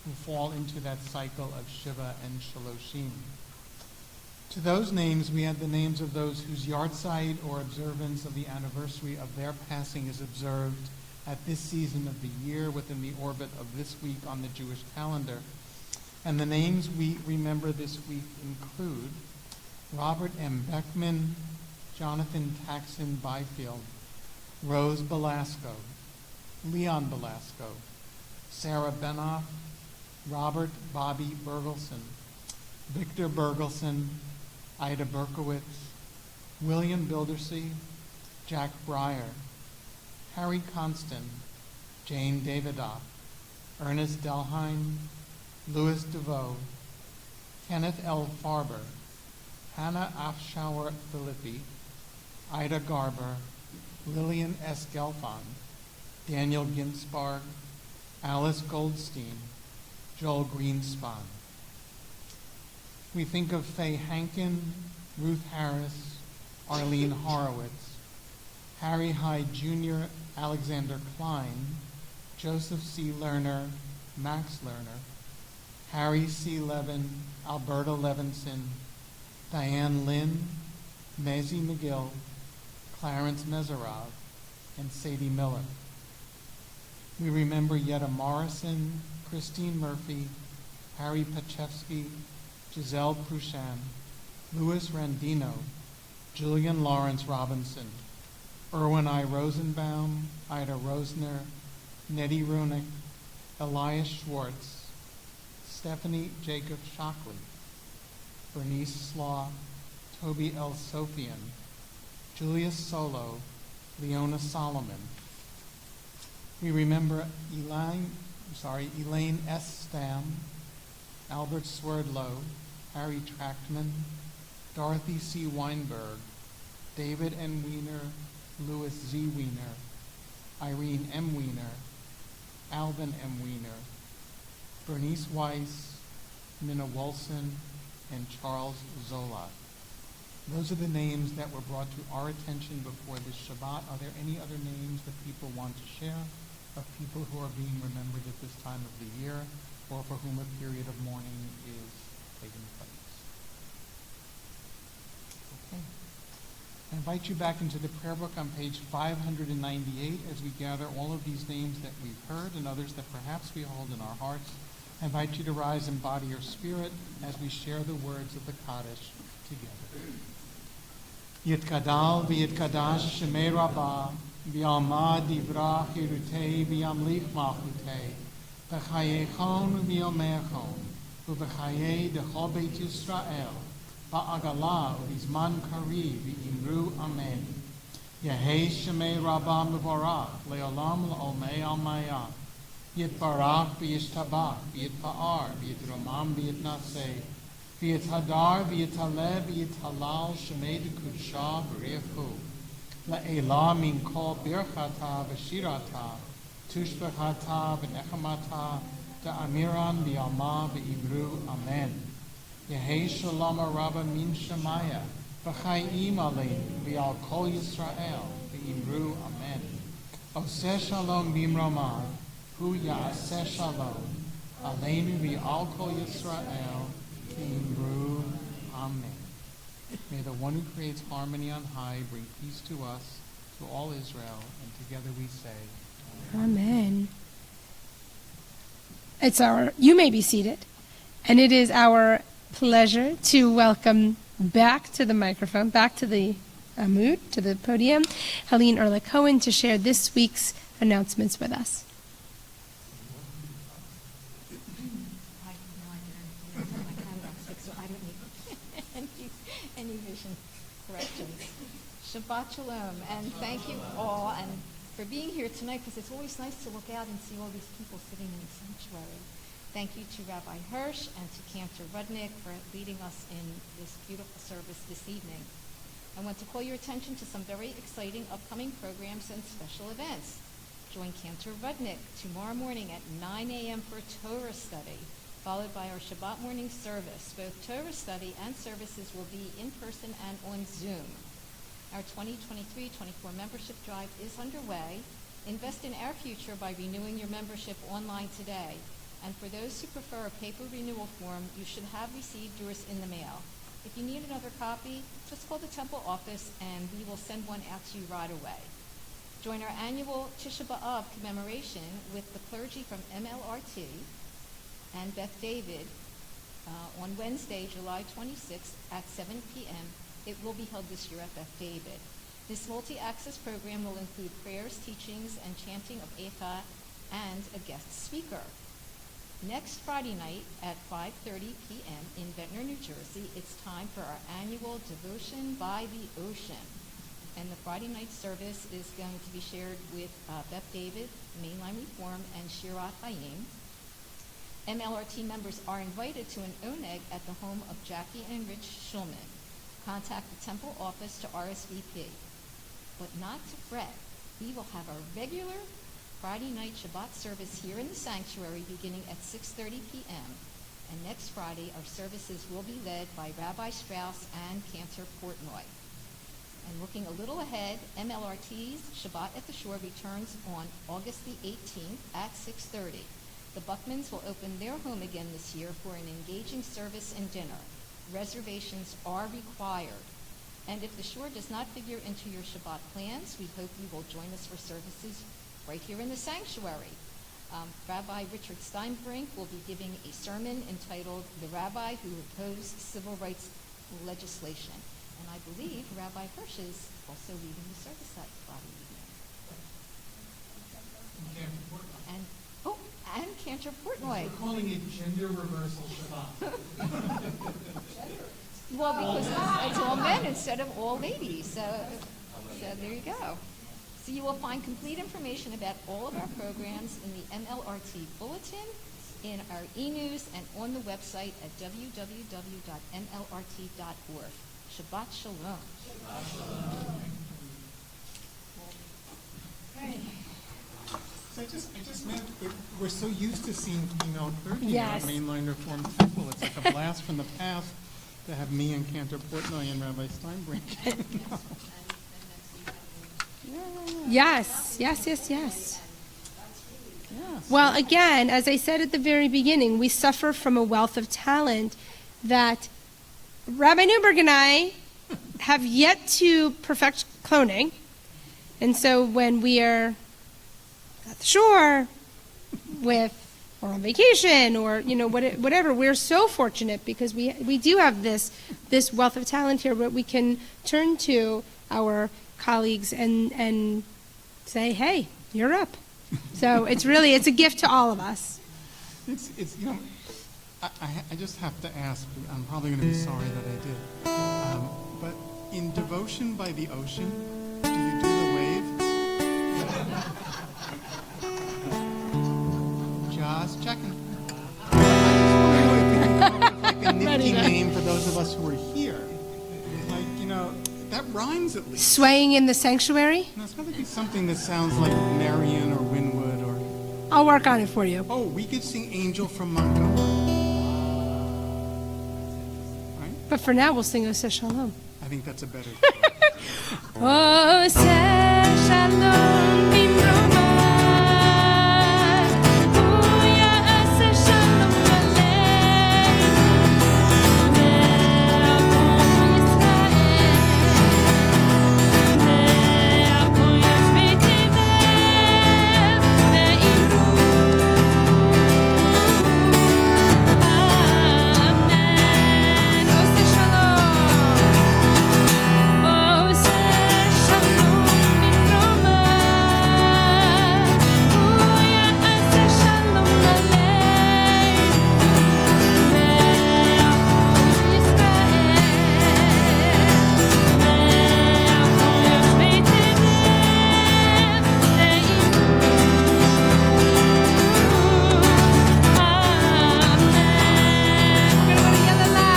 who fall into that cycle of Shiva and Shaloshim. To those names, we add the names of those whose yahrzeit or observance of the anniversary of their passing is observed at this season of the year within the orbit of this week on the Jewish calendar. And the names we remember this week include Robert M. Beckman, Jonathan Taxon Byfield, Rose Belasco, Leon Belasco, Sarah Benoff, Robert Bobby Bergelson, Victor Bergelson, Ida Berkowitz, William Bildersey, Jack Breyer, Harry Constant, Jane Davidoff, Ernest Delheim, Louis DeVoe, Kenneth L. Farber, Hannah Afshauer Philippi, Ida Garber, Lillian S. Gelfand, Daniel Ginsburg, Alice Goldstein, Joel Greenspan. We think of Faye Hankin, Ruth Harris, Arlene Horowitz, Harry Hyde Jr., Alexander Klein, Joseph C. Lerner, Max Lerner, Harry C. Levin, Alberta Levinson, Diane Lynn, Maisie McGill, Clarence Meserov, and Sadie Miller. We remember Yetta Morrison, Christine Murphy, Harry Pachevsky, Giselle Prushan, Louis Randino, Julian Lawrence Robinson, Erwin I. Rosenbaum, Ida Rosner, Nettie Runick, Elias Schwartz, Stephanie Jacob Shockley, Bernice Slaw, Toby L. Sofian, Julius Solo, Leona Solomon. We remember Elaine S. Stam, Albert Swerdlow, Harry Trachtman, Dorothy C. Weinberg, David N. Wiener, Louis Z. Wiener, Irene M. Wiener, Alvin M. Wiener, Bernice Weiss, Minna Wolson, and Charles Zola. Those are the names that were brought to our attention before this Shabbat. Are there any other names that people want to share of people who are being remembered at this time of the year, or for whom a period of mourning is taking place? Okay. I invite you back into the prayer book on page 598 as we gather all of these names that we've heard and others that perhaps we hold in our hearts. I invite you to rise in body or spirit as we share the words of the Kaddish together. Yitkadal v'yitkadash shemei rabbah v'yalma divra chirutei v'yamlich malchutei v'chayechon v'yomechon v'chayei dechol beit Yisrael ba'agala v'zman kari v'imru amen. Yehei shemei rabbah mevorach le'olam l'olmei almayah Yitbarach v'yishtabach v'yitpa'ar v'yitramam v'yitnaseh v'yithadar v'yitalev v'yithalal shemei d'kudsha v'riachu la'elah min kol birchata v'shirata tushbechata v'nechamata da'amiran v'yalma v'imru amen. Yehei shalom rabba min shemaya v'chayim aleinu v'yal kol Yisrael v'imru amen. Oseh shalom bimramah Hu ya'aseh shalom aleinu v'al kol Yisrael v'imru amen. May the one who creates harmony on high bring peace to us, to all Israel, and together we say, Amen. You may be seated, and it is our pleasure to welcome back to the microphone, back to the Amud, to the podium, Helene Erlich Cohen to share this week's announcements with us. Any vision corrections. Shabbat Shalom, and thank you all and for being here tonight, because it's always nice to look out and see all these people sitting in the sanctuary. Thank you to Rabbi Hirsch and to Cantor Rudnick for leading us in this beautiful service this evening. I want to call your attention to some very exciting upcoming programs and special events. Join Cantor Rudnick tomorrow morning at 9 a.m. for Torah study, followed by our Shabbat morning service. Both Torah study and services will be in person and on Zoom. Our 2023-24 membership drive is underway. Invest in our future by renewing your membership online today. And for those who prefer a paper renewal form, you should have received yours in the mail. If you need another copy, just call the temple office and we will send one out to you right away. Join our annual Tisha B'Av commemoration with the clergy from MLRT and Beth David on Wednesday, July 26th at 7 p.m. It will be held this year at Beth David. This multi-access program will include prayers, teachings, and chanting of Eicha and a guest speaker. Next Friday night at 5:30 p.m. in Ventnor, New Jersey, it's time for our annual Devotion by the Ocean. And the Friday night service is going to be shared with Beth David, Mainline Reform, and Shirat Hayim. MLRT members are invited to an oneg at the home of Jackie and Rich Schulman. Contact the temple office to RSVP. But not to fret. We will have our regular Friday night Shabbat service here in the sanctuary beginning at 6:30 p.m. And next Friday, our services will be led by Rabbi Strauss and Cantor Portnoy. And looking a little ahead, MLRT's Shabbat at the Shore returns on August the 18th at 6:30. The Buckmans will open their home again this year for an engaging service and dinner. Reservations are required. And if the Shore does not figure into your Shabbat plans, we hope you will join us for services right here in the sanctuary. Rabbi Richard Steinbrink will be giving a sermon entitled "The Rabbi Who Opposed Civil Rights Legislation." And I believe Rabbi Hirsch is also leading the service that Friday evening. And Cantor Portnoy. We're calling it gender reversal Shabbat. Well, because it's all men instead of all ladies. So there you go. So you will find complete information about all of our programs in the MLRT Bulletin, in our e-news, and on the website at www.mlrt.org. Shabbat Shalom. So I just meant that we're so used to seeing female clergy Yes. at Mainline Reform Temple. It's like a blast from the past to have me and Cantor Portnoy and Rabbi Steinbrink. Yes. Well, again, as I said at the very beginning, we suffer from a wealth of talent that Rabbi Newberg and I have yet to perfect cloning. And so when we are at the shore or on vacation or, whatever, we're so fortunate because we do have this wealth of talent here, but we can turn to our colleagues and say, hey, you're up. So it's a gift to all of us. I just have to ask, I'm probably going to be sorry that I did, but in Devotion by the Ocean, do you do the wave? Just checking. I just want to know if like a nifty name for those of us who are here. That rhymes at least. Swaying in the sanctuary? No, it's got to be something that sounds like Marion or Winwood or... I'll work on it for you. Oh, we could sing Angel from Montgomery. Right? But for now, we'll sing Oseh Shalom. I think that's a better... Oseh Shalom bimromah, hu ya'aseh shalom aleinu, ve'al kol yoshvei tevev ve'ilu. Amen. Oseh Shalom. Oseh Shalom bimromah, hu ya'aseh shalom aleinu, ve'al kol Yisrael, ve'al kol yoshvei tevev ve'ilu. Amen. We're gonna go to Yellow Line.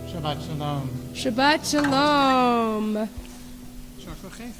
Shabbat Shalom. Shabbat Shalom. Shachachech.